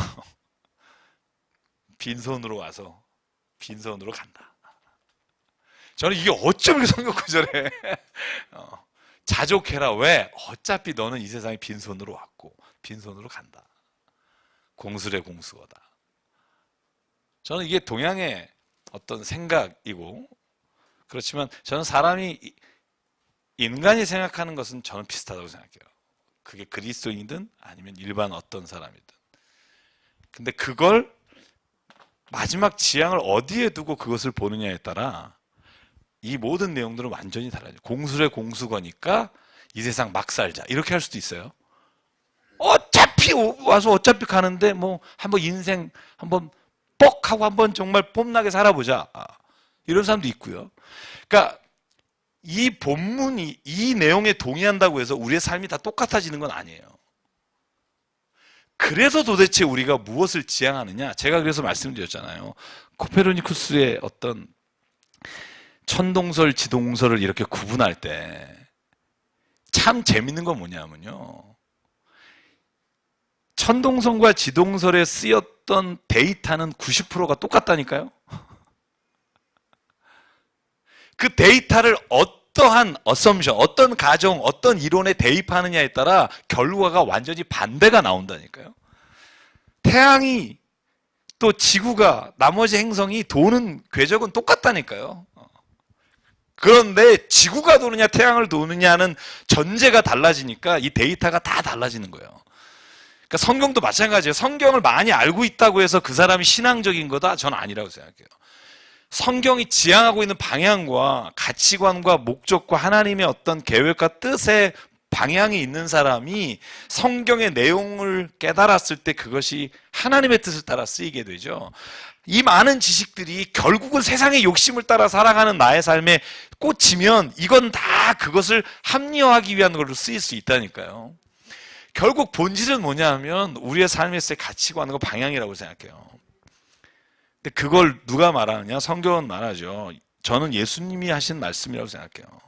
빈손으로 와서 빈손으로 간다. 저는 이게 어쩜 이렇게 성경 구절에 자족해라. 왜? 어차피 너는 이 세상에 빈손으로 왔고 빈손으로 간다. 공수래 공수어다. 저는 이게 동양의 어떤 생각이고 그렇지만 저는 사람이 인간이 생각하는 것은 저는 비슷하다고 생각해요. 그게 그리스도인이든 아니면 일반 어떤 사람이든. 근데 그걸 마지막 지향을 어디에 두고 그것을 보느냐에 따라 이 모든 내용들은 완전히 달라져요. 공수래 공수거니까 이 세상 막 살자 이렇게 할 수도 있어요. 어차피 와서 어차피 가는데 뭐 한번 인생 한번 뻑 하고 한번 정말 뽐나게 살아보자 이런 사람도 있고요. 그러니까 이 본문이 이 내용에 동의한다고 해서 우리의 삶이 다 똑같아지는 건 아니에요. 그래서 도대체 우리가 무엇을 지향하느냐? 제가 그래서 말씀드렸잖아요. 코페르니쿠스의 어떤 천동설, 지동설을 이렇게 구분할 때 참 재밌는 건 뭐냐면요. 천동설과 지동설에 쓰였던 데이터는 90%가 똑같다니까요. 그 데이터를 어떠한 어썸션, 어떤 가정, 어떤 이론에 대입하느냐에 따라 결과가 완전히 반대가 나온다니까요. 태양이 또 지구가 나머지 행성이 도는 궤적은 똑같다니까요. 그런데 지구가 도느냐 태양을 도느냐는 전제가 달라지니까 이 데이터가 다 달라지는 거예요. 그러니까 성경도 마찬가지예요. 성경을 많이 알고 있다고 해서 그 사람이 신앙적인 거다? 저는 아니라고 생각해요. 성경이 지향하고 있는 방향과 가치관과 목적과 하나님의 어떤 계획과 뜻의 방향이 있는 사람이 성경의 내용을 깨달았을 때 그것이 하나님의 뜻을 따라 쓰이게 되죠. 이 많은 지식들이 결국은 세상의 욕심을 따라 살아가는 나의 삶에 꽂히면 이건 다 그것을 합리화하기 위한 걸로 쓰일 수 있다니까요. 결국 본질은 뭐냐 하면 우리의 삶에서의 가치관과 방향이라고 생각해요. 근데 그걸 누가 말하느냐? 성경은 말하죠. 저는 예수님이 하신 말씀이라고 생각해요.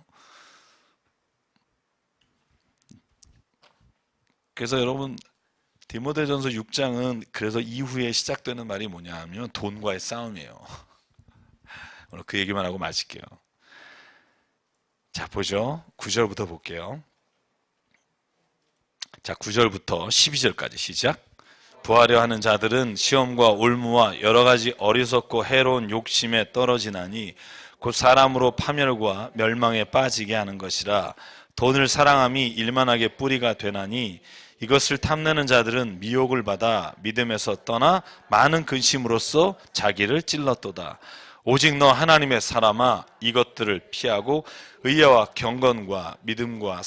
그래서 여러분 디모데전서 6장은 그래서 이후에 시작되는 말이 뭐냐 하면 돈과의 싸움이에요. 오늘 그 얘기만 하고 마칠게요. 자, 보죠. 9절부터 볼게요. 자, 9절부터 12절까지 시작. 부하려 하는 자들은 시험과 올무와 여러 가지 어리석고 해로운 욕심에 떨어지나니 곧 사람으로 파멸과 멸망에 빠지게 하는 것이라. 돈을 사랑함이 일만하게 뿌리가 되나니 이것을 탐내는 자들은 미혹을 받아 믿음에서 떠나 많은 근심으로써 자기를 찔렀도다. 오직 너 하나님의 사람아, 이것들을 피하고 의와 경건과 믿음과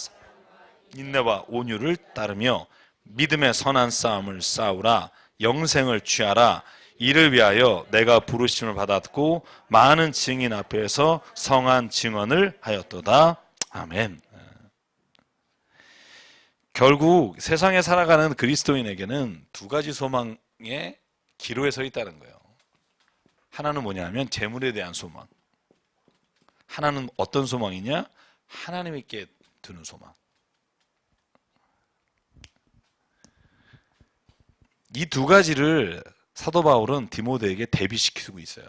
인내와 온유를 따르며 믿음의 선한 싸움을 싸우라. 영생을 취하라. 이를 위하여 내가 부르심을 받았고 많은 증인 앞에서 성한 증언을 하였도다. 아멘. 결국 세상에 살아가는 그리스도인에게는 두 가지 소망의 기로에 서 있다는 거예요. 하나는 뭐냐면 재물에 대한 소망. 하나는 어떤 소망이냐? 하나님께 두는 소망. 이 두 가지를 사도 바울은 디모데에게 대비시키고 있어요.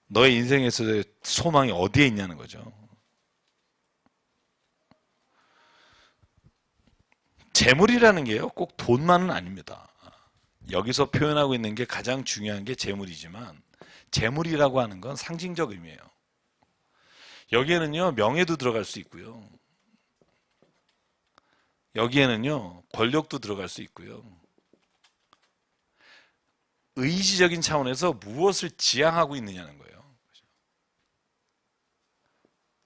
너의 인생에서의 소망이 어디에 있냐는 거죠. 재물이라는 게요, 꼭 돈만은 아닙니다. 여기서 표현하고 있는 게 가장 중요한 게 재물이지만, 재물이라고 하는 건 상징적 의미예요. 여기에는요, 명예도 들어갈 수 있고요. 여기에는요, 권력도 들어갈 수 있고요. 의지적인 차원에서 무엇을 지향하고 있느냐는 거예요.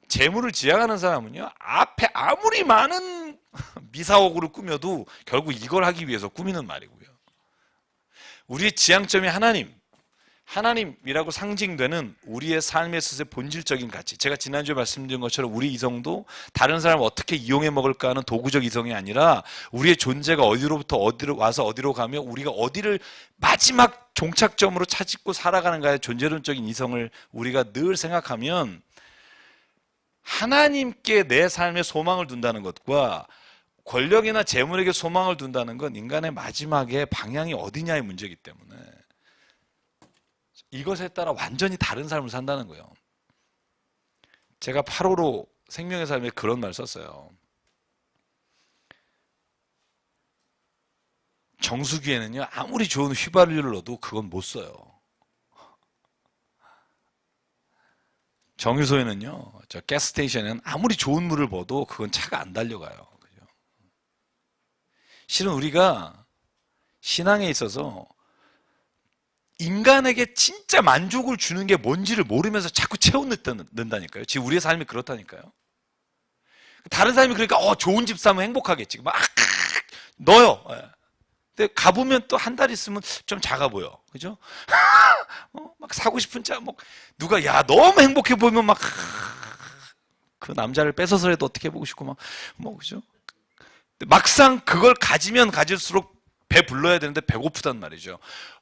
재물을 지향하는 사람은요, 앞에 아무리 많은 미사옥으로 꾸며도 결국 이걸 하기 위해서 꾸미는 말이고요. 우리의 지향점이 하나님이라고 상징되는 우리의 삶에 있어서의 본질적인 가치. 제가 지난주에 말씀드린 것처럼 우리 이성도 다른 사람을 어떻게 이용해 먹을까 하는 도구적 이성이 아니라 우리의 존재가 어디로부터 어디로 와서 어디로 가며 우리가 어디를 마지막 종착점으로 찾고 살아가는가의 존재론적인 이성을 우리가 늘 생각하면 하나님께 내 삶에 소망을 둔다는 것과 권력이나 재물에게 소망을 둔다는 건 인간의 마지막에 방향이 어디냐의 문제이기 때문에 이것에 따라 완전히 다른 삶을 산다는 거예요. 제가 8호로 생명의 삶에 그런 말 썼어요. 정수기에는요, 아무리 좋은 휘발유를 넣어도 그건 못 써요. 정유소에는요, 저 가스스테이션에는 아무리 좋은 물을 부어도 그건 차가 안 달려가요. 그죠? 실은 우리가 신앙에 있어서 인간에게 진짜 만족을 주는 게 뭔지를 모르면서 자꾸 채워넣는다니까요. 지금 우리의 삶이 그렇다니까요. 다른 사람이 그러니까 좋은 집 사면 행복하겠지. 막 넣어요. 근데 가보면 또 한 달 있으면 좀 작아 보여. 그죠? 막 사고 싶은 차, 누가 너무 행복해 보이면 막 그 남자를 뺏어서라도 어떻게 해보고 싶고 그죠? 막상 그걸 가지면 가질수록 배 불러야 되는데 배고프단 말이죠.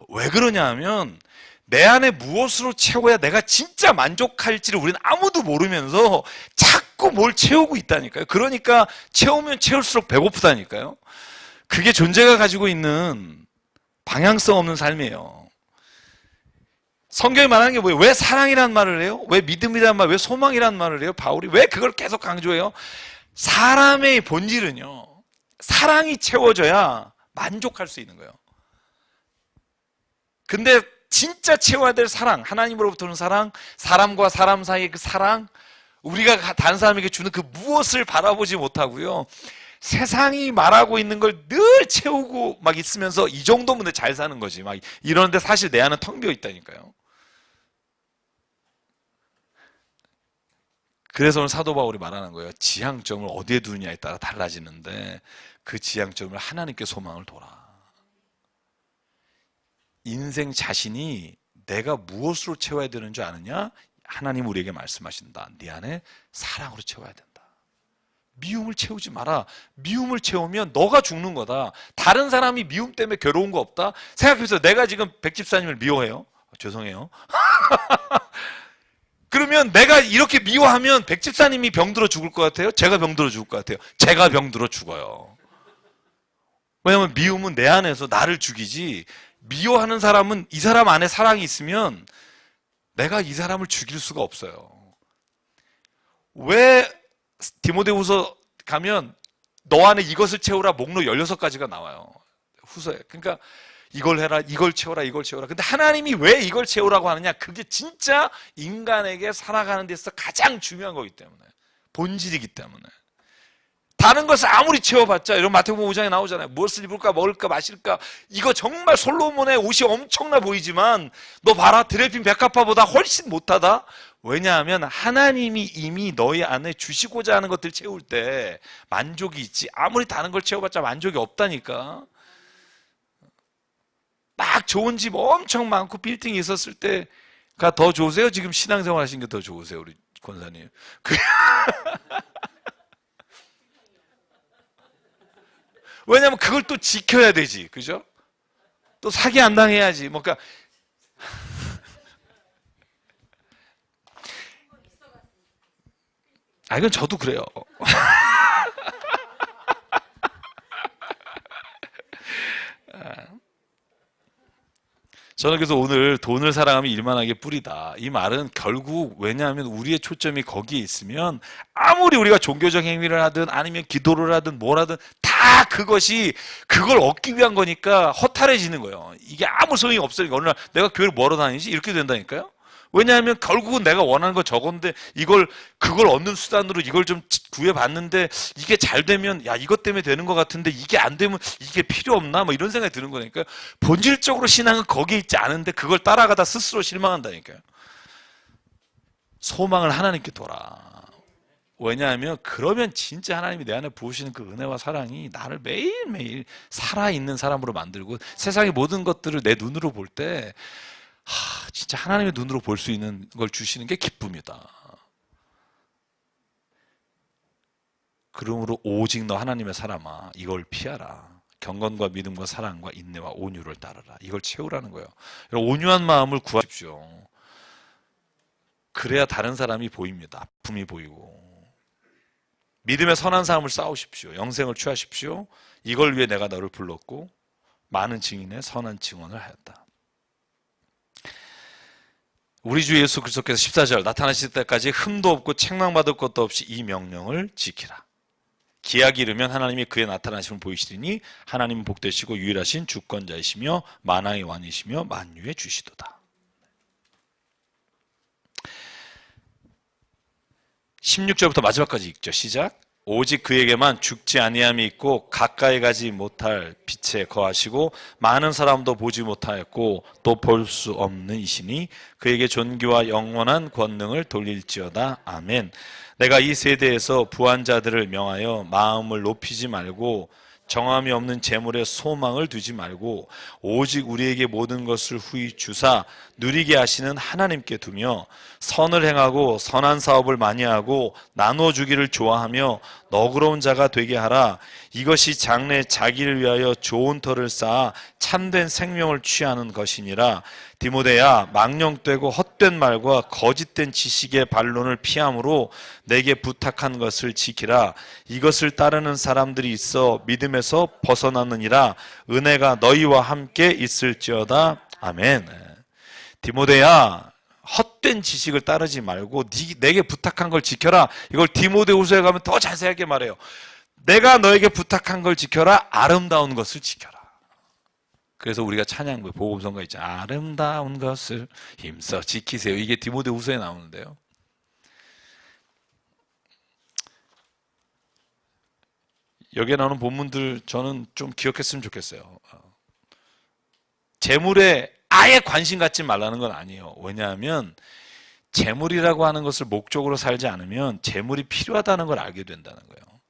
왜 그러냐 하면 내 안에 무엇으로 채워야 내가 진짜 만족할지를 우리는 아무도 모르면서 자꾸 뭘 채우고 있다니까요. 그러니까 채우면 채울수록 배고프다니까요. 그게 존재가 가지고 있는 방향성 없는 삶이에요. 성경이 말하는 게 뭐예요? 왜 사랑이란 말을 해요? 왜 믿음이란 말, 왜 소망이란 말을 해요? 바울이 왜 그걸 계속 강조해요? 사람의 본질은요, 사랑이 채워져야 만족할 수 있는 거예요. 근데 진짜 채워야 될 사랑, 하나님으로부터는 사랑, 사람과 사람 사이의 그 사랑, 우리가 다른 사람에게 주는 그 무엇을 바라보지 못하고요, 세상이 말하고 있는 걸 늘 채우고 막 있으면서 이 정도면 잘 사는 거지 막 이러는데 사실 내 안은 텅 비어 있다니까요. 그래서 오늘 사도 바울이 말하는 거예요. 지향점을 어디에 두느냐에 따라 달라지는데 그 지향점을 하나님께 소망을 둬라. 인생 자신이 내가 무엇으로 채워야 되는 줄 아느냐? 하나님 우리에게 말씀하신다. 네 안에 사랑으로 채워야 된다. 미움을 채우지 마라. 미움을 채우면 너가 죽는 거다. 다른 사람이 미움 때문에 괴로운 거 없다? 생각해보세요. 내가 지금 백집사님을 미워해요. 죄송해요. 그러면 내가 이렇게 미워하면 백집사님이 병들어 죽을 것 같아요? 제가 병들어 죽을 것 같아요? 제가 병들어 죽어요. 왜냐하면 미움은 내 안에서 나를 죽이지, 미워하는 사람은 이 사람 안에 사랑이 있으면 내가 이 사람을 죽일 수가 없어요. 왜 디모데후서 가면 너 안에 이것을 채우라 목록 16가지가 나와요. 후서에. 그러니까 이걸 해라, 이걸 채워라, 이걸 채워라. 근데 하나님이 왜 이걸 채우라고 하느냐? 그게 진짜 인간에게 살아가는 데서 가장 중요한 거기 때문에. 본질이기 때문에. 다른 것을 아무리 채워봤자, 이런 마태복음 5장에 나오잖아요. 무엇을 입을까, 먹을까, 마실까. 이거 정말 솔로몬의 옷이 엄청나 보이지만, 너 봐라, 드레핀 백합화보다 훨씬 못하다? 왜냐하면 하나님이 이미 너희 안에 주시고자 하는 것들 채울 때 만족이 있지. 아무리 다른 걸 채워봤자 만족이 없다니까. 막 좋은 집 엄청 많고 빌딩이 있었을 때가 더 좋으세요? 지금 신앙생활 하신 게 더 좋으세요? 우리 권사님. 왜냐면 그걸 또 지켜야 되지. 그죠? 또 사기 안 당해야지. 뭐, 그러니까 이건 저도 그래요. 저는 그래서 오늘 돈을 사랑하면 일만하게 뿌리다. 이 말은 결국 왜냐하면 우리의 초점이 거기에 있으면 아무리 우리가 종교적 행위를 하든 아니면 기도를 하든 뭘 하든 다 그것이 그걸 얻기 위한 거니까 허탈해지는 거예요. 이게 아무 소용이 없으니까 어느 날 내가 교회를 뭐하러 다니지? 이렇게 된다니까요. 왜냐하면 결국은 내가 원하는 거 저건데 그걸 얻는 수단으로 이걸 좀 구해봤는데 이게 잘 되면 야 이것 때문에 되는 것 같은데 이게 안 되면 이게 필요 없나 뭐 이런 생각이 드는 거니까요. 본질적으로 신앙은 거기에 있지 않은데 그걸 따라가다 스스로 실망한다니까요. 소망을 하나님께 둬라. 왜냐하면 그러면 진짜 하나님이 내 안에 부으시는 그 은혜와 사랑이 나를 매일매일 살아있는 사람으로 만들고 세상의 모든 것들을 내 눈으로 볼때 진짜 하나님의 눈으로 볼 수 있는 걸 주시는 게 기쁨이다. 그러므로 오직 너 하나님의 사람아 이걸 피하라. 경건과 믿음과 사랑과 인내와 온유를 따르라. 이걸 채우라는 거예요. 온유한 마음을 구하십시오. 그래야 다른 사람이 보입니다. 아픔이 보이고. 믿음의 선한 삶을 싸우십시오. 영생을 취하십시오. 이걸 위해 내가 너를 불렀고 많은 증인의 선한 증언을 하였다. 우리 주 예수 그리스도께서 14절 나타나실 때까지 흠도 없고 책망받을 것도 없이 이 명령을 지키라. 기약이 이르면 하나님이 그의 나타나심을 보이시리니 하나님은 복되시고 유일하신 주권자이시며 만왕의 왕이시며 만유의 주시도다. 16절부터 마지막까지 읽죠. 시작. 오직 그에게만 죽지 아니함이 있고 가까이 가지 못할 빛에 거하시고 많은 사람도 보지 못하였고 또 볼 수 없는 이시니 그에게 존귀와 영원한 권능을 돌릴지어다. 아멘. 내가 이 세대에서 부한 자들을 명하여 마음을 높이지 말고 정함이 없는 재물에 소망을 두지 말고 오직 우리에게 모든 것을 후히 주사 누리게 하시는 하나님께 두며 선을 행하고 선한 사업을 많이 하고 나눠주기를 좋아하며 너그러운 자가 되게 하라. 이것이 장래 자기를 위하여 좋은 터를 쌓아 참된 생명을 취하는 것이니라. 디모데야, 망령되고 헛된 말과 거짓된 지식의 반론을 피함으로 내게 부탁한 것을 지키라. 이것을 따르는 사람들이 있어 믿음에서 벗어나느니라. 은혜가 너희와 함께 있을지어다. 아멘. 디모데야, 헛된 지식을 따르지 말고 내게 부탁한 걸 지켜라. 이걸 디모데후서에 가면 더 자세하게 말해요. 내가 너에게 부탁한 걸 지켜라. 아름다운 것을 지켜라. 그래서 우리가 찬양고에 복음성가 있죠. 아름다운 것을 힘써 지키세요. 이게 디모데후서에 나오는데요. 여기에 나오는 본문들 저는 좀 기억했으면 좋겠어요. 재물에 아예 관심 갖지 말라는 건 아니에요. 왜냐하면 재물이라고 하는 것을 목적으로 살지 않으면 재물이 필요하다는 걸 알게 된다는 거예요.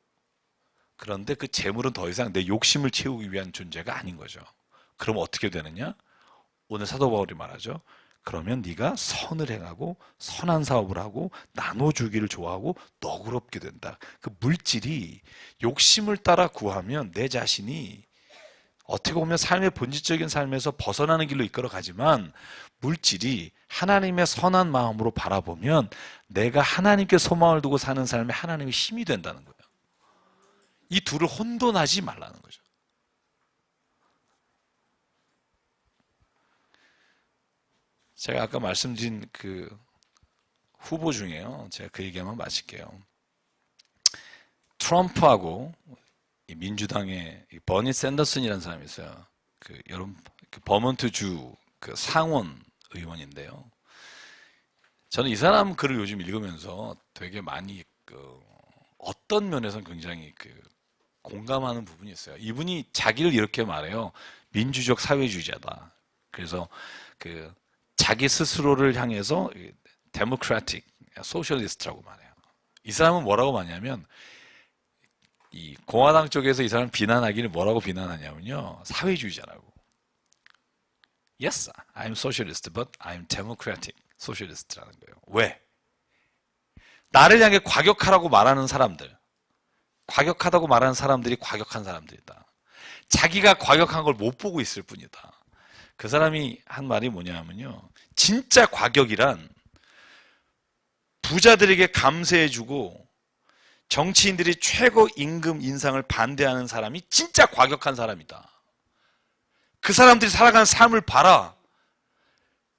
그런데 그 재물은 더 이상 내 욕심을 채우기 위한 존재가 아닌 거죠. 그럼 어떻게 되느냐? 오늘 사도 바울이 말하죠. 그러면 네가 선을 행하고 선한 사업을 하고 나눠주기를 좋아하고 너그럽게 된다. 그 물질이 욕심을 따라 구하면 내 자신이 어떻게 보면 삶의 본질적인 삶에서 벗어나는 길로 이끌어 가지만 물질이 하나님의 선한 마음으로 바라보면 내가 하나님께 소망을 두고 사는 삶에 하나님의 힘이 된다는 거예요. 이 둘을 혼돈하지 말라는 거죠. 제가 아까 말씀드린 그 후보 중에요. 제가 그 얘기 한번 마칠게요. 트럼프하고 민주당의 버니 샌더슨이라는 사람이 있어요. 여러분 버몬트주 상원 의원인데요. 저는 이 사람 글을 요즘 읽으면서 되게 많이 어떤 면에서는 굉장히 공감하는 부분이 있어요. 이분이 자기를 이렇게 말해요. 민주적 사회주의자다. 그래서 자기 스스로를 향해서 데모크라틱 소셜리스트라고 말해요. 이 사람은 뭐라고 말하냐면 이 공화당 쪽에서 이 사람 비난하기를 뭐라고 비난하냐면요. 사회주의자라고. Yes, I'm socialist, but I'm democratic socialist라는 거예요. 왜? 나를 향해 과격하라고 말하는 사람들, 과격하다고 말하는 사람들이 과격한 사람들이다. 자기가 과격한 걸 못 보고 있을 뿐이다. 그 사람이 한 말이 뭐냐면요. 진짜 과격이란 부자들에게 감세해주고 정치인들이 최고 임금 인상을 반대하는 사람이 진짜 과격한 사람이다. 그 사람들이 살아가는 삶을 봐라.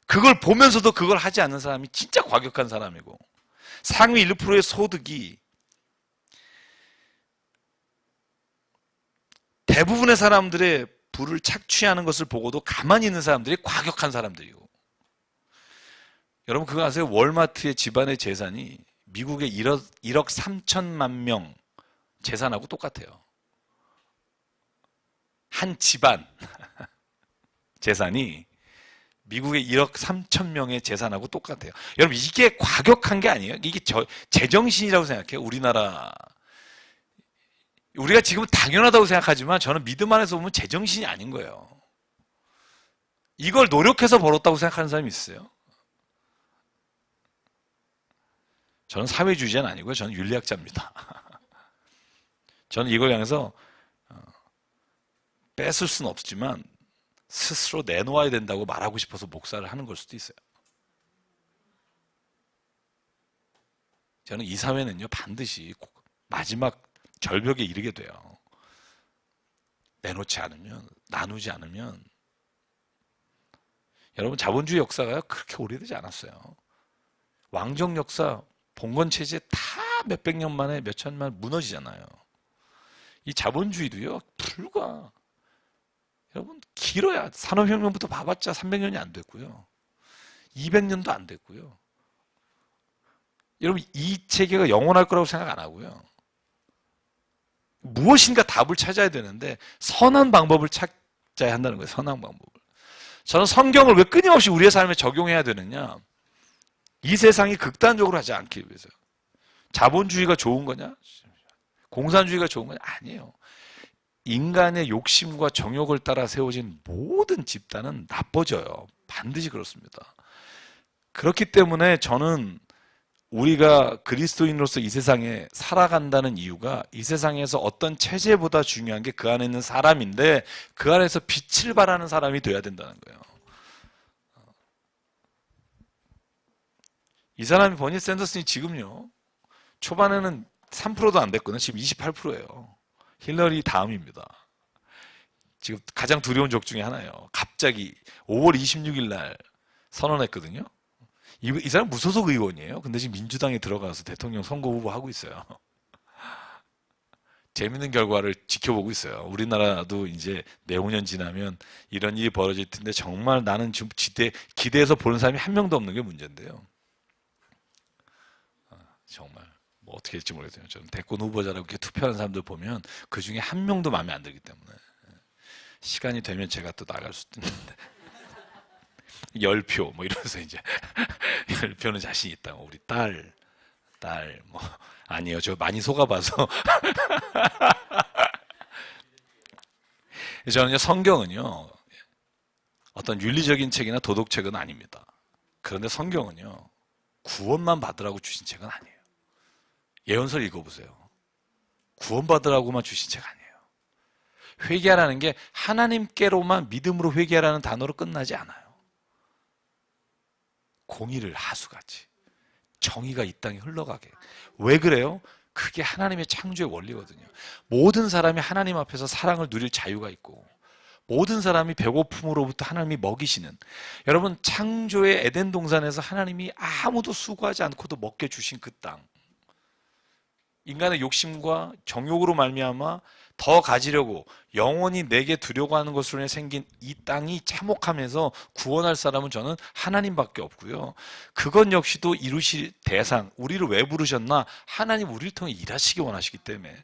그걸 보면서도 그걸 하지 않는 사람이 진짜 과격한 사람이고, 상위 1%의 소득이 대부분의 사람들의 부를 착취하는 것을 보고도 가만히 있는 사람들이 과격한 사람들이고, 여러분 그거 아세요? 월마트의 집안의 재산이 미국의 1억 3천만 명 재산하고 똑같아요. 한 집안 재산이 미국의 1억 3천 명의 재산하고 똑같아요. 여러분 이게 과격한 게 아니에요. 이게 제정신이라고 생각해요. 우리가 지금 당연하다고 생각하지만 저는 믿음 안에서 보면 제정신이 아닌 거예요. 이걸 노력해서 벌었다고 생각하는 사람이 있어요. 저는 사회주의자는 아니고요. 저는 윤리학자입니다. 저는 이걸 향해서 뺏을 수는 없지만 스스로 내놓아야 된다고 말하고 싶어서 목사를 하는 걸 수도 있어요. 저는 이 사회는요, 반드시 마지막 절벽에 이르게 돼요. 내놓지 않으면, 나누지 않으면. 여러분, 자본주의 역사가 그렇게 오래되지 않았어요. 왕정 역사, 봉건체제 다 몇백 년 만에, 몇천 년 만에 무너지잖아요. 이 자본주의도요, 여러분, 길어야, 산업혁명부터 봐봤자 300년이 안 됐고요. 200년도 안 됐고요. 여러분, 이 체계가 영원할 거라고 생각 안 하고요. 무엇인가 답을 찾아야 되는데, 선한 방법을 찾아야 한다는 거예요, 선한 방법을. 저는 성경을 왜 끊임없이 우리의 삶에 적용해야 되느냐? 이 세상이 극단적으로 하지 않기 위해서요. 자본주의가 좋은 거냐? 공산주의가 좋은 거냐? 아니에요. 인간의 욕심과 정욕을 따라 세워진 모든 집단은 나빠져요. 반드시 그렇습니다. 그렇기 때문에 저는 우리가 그리스도인으로서 이 세상에 살아간다는 이유가 이 세상에서 어떤 체제보다 중요한 게 그 안에 있는 사람인데 그 안에서 빛을 발하는 사람이 돼야 된다는 거예요. 이 사람이 버니 샌더슨이 지금요. 초반에는 3%도 안 됐거든요. 지금 28%예요. 힐러리 다음입니다. 지금 가장 두려운 적 중에 하나예요. 갑자기 5월 26일 날 선언했거든요. 이 사람 무소속 의원이에요. 근데 지금 민주당에 들어가서 대통령 선거 후보 하고 있어요. 재밌는 결과를 지켜보고 있어요. 우리나라도 이제 내후년 지나면 이런 일이 벌어질 텐데 정말 나는 지금 기대해서 보는 사람이 한 명도 없는 게 문제인데요. 정말 뭐 어떻게 될지 모르겠어요. 저는 대권 후보자라고 이렇게 투표하는 사람들 보면 그 중에 한 명도 마음에 안 들기 때문에 시간이 되면 제가 또 나갈 수도 있는데 10표 뭐 이러면서 이제 10표는 자신 있다. 우리 딸 뭐 아니요. 저 많이 속아봐서 저는요 성경은요 어떤 윤리적인 책이나 도덕책은 아닙니다. 그런데 성경은요 구원만 받으라고 주신 책은 아니에요. 예언서를 읽어보세요. 구원받으라고만 주신 책 아니에요. 회개하라는 게 하나님께로만 믿음으로 회개하라는 단어로 끝나지 않아요. 공의를 하수같이 정의가 이 땅에 흘러가게. 왜 그래요? 그게 하나님의 창조의 원리거든요. 모든 사람이 하나님 앞에서 사랑을 누릴 자유가 있고 모든 사람이 배고픔으로부터 하나님이 먹이시는, 여러분 창조의 에덴 동산에서 하나님이 아무도 수고하지 않고도 먹게 주신 그 땅, 인간의 욕심과 정욕으로 말미암아 더 가지려고 영원히 내게 두려고 하는 것으로 인해 생긴 이 땅이 참혹하면서 구원할 사람은 저는 하나님밖에 없고요. 그것 역시도 이루실 대상, 우리를 왜 부르셨나? 하나님 우리를 통해 일하시기 원하시기 때문에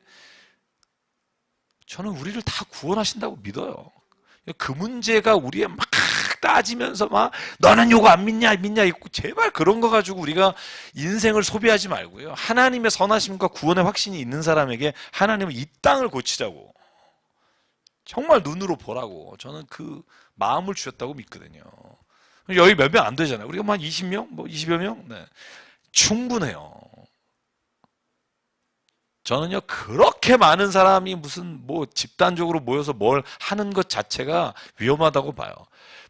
저는 우리를 다 구원하신다고 믿어요. 그 문제가 우리의 막 따지면서 막 너는 요거 안 믿냐 있고 제발 그런 거 가지고 우리가 인생을 소비하지 말고요. 하나님의 선하심과 구원의 확신이 있는 사람에게 하나님은 이 땅을 고치자고 정말 눈으로 보라고 저는 그 마음을 주셨다고 믿거든요. 여기 몇 명 안 되잖아요. 우리가 한 20명? 뭐 20여 명? 네. 충분해요. 저는요, 그렇게 많은 사람이 무슨 뭐 집단적으로 모여서 뭘 하는 것 자체가 위험하다고 봐요.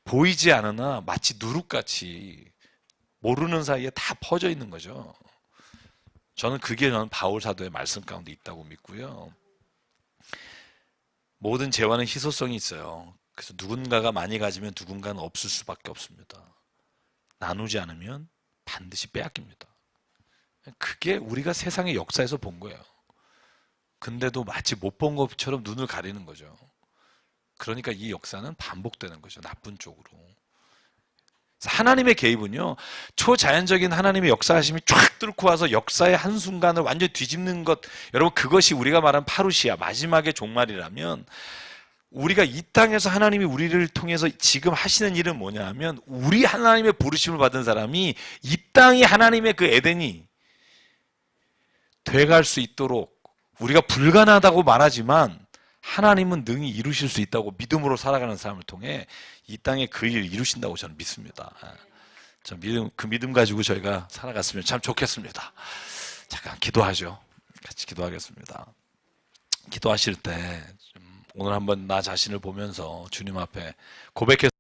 보이지 않으나 마치 누룩같이 모르는 사이에 다 퍼져 있는 거죠. 저는 바울 사도의 말씀 가운데 있다고 믿고요. 모든 재화는 희소성이 있어요. 그래서 누군가가 많이 가지면 누군가는 없을 수밖에 없습니다. 나누지 않으면 반드시 빼앗깁니다. 그게 우리가 세상의 역사에서 본 거예요. 근데도 마치 못 본 것처럼 눈을 가리는 거죠. 그러니까 이 역사는 반복되는 거죠. 나쁜 쪽으로. 하나님의 개입은요, 초자연적인 하나님의 역사하심이 쫙 뚫고 와서 역사의 한순간을 완전히 뒤집는 것, 여러분, 그것이 우리가 말하는 파루시아, 마지막의 종말이라면, 우리가 이 땅에서 하나님이 우리를 통해서 지금 하시는 일은 뭐냐 하면, 우리 하나님의 부르심을 받은 사람이 이 땅이 하나님의 그 에덴이 돼갈 수 있도록 우리가 불가능하다고 말하지만 하나님은 능히 이루실 수 있다고 믿음으로 살아가는 사람을 통해 이 땅에 그 일을 이루신다고 저는 믿습니다. 그 믿음 가지고 저희가 살아갔으면 참 좋겠습니다. 잠깐 기도하죠. 같이 기도하겠습니다. 기도하실 때 오늘 한번 나 자신을 보면서 주님 앞에 고백해서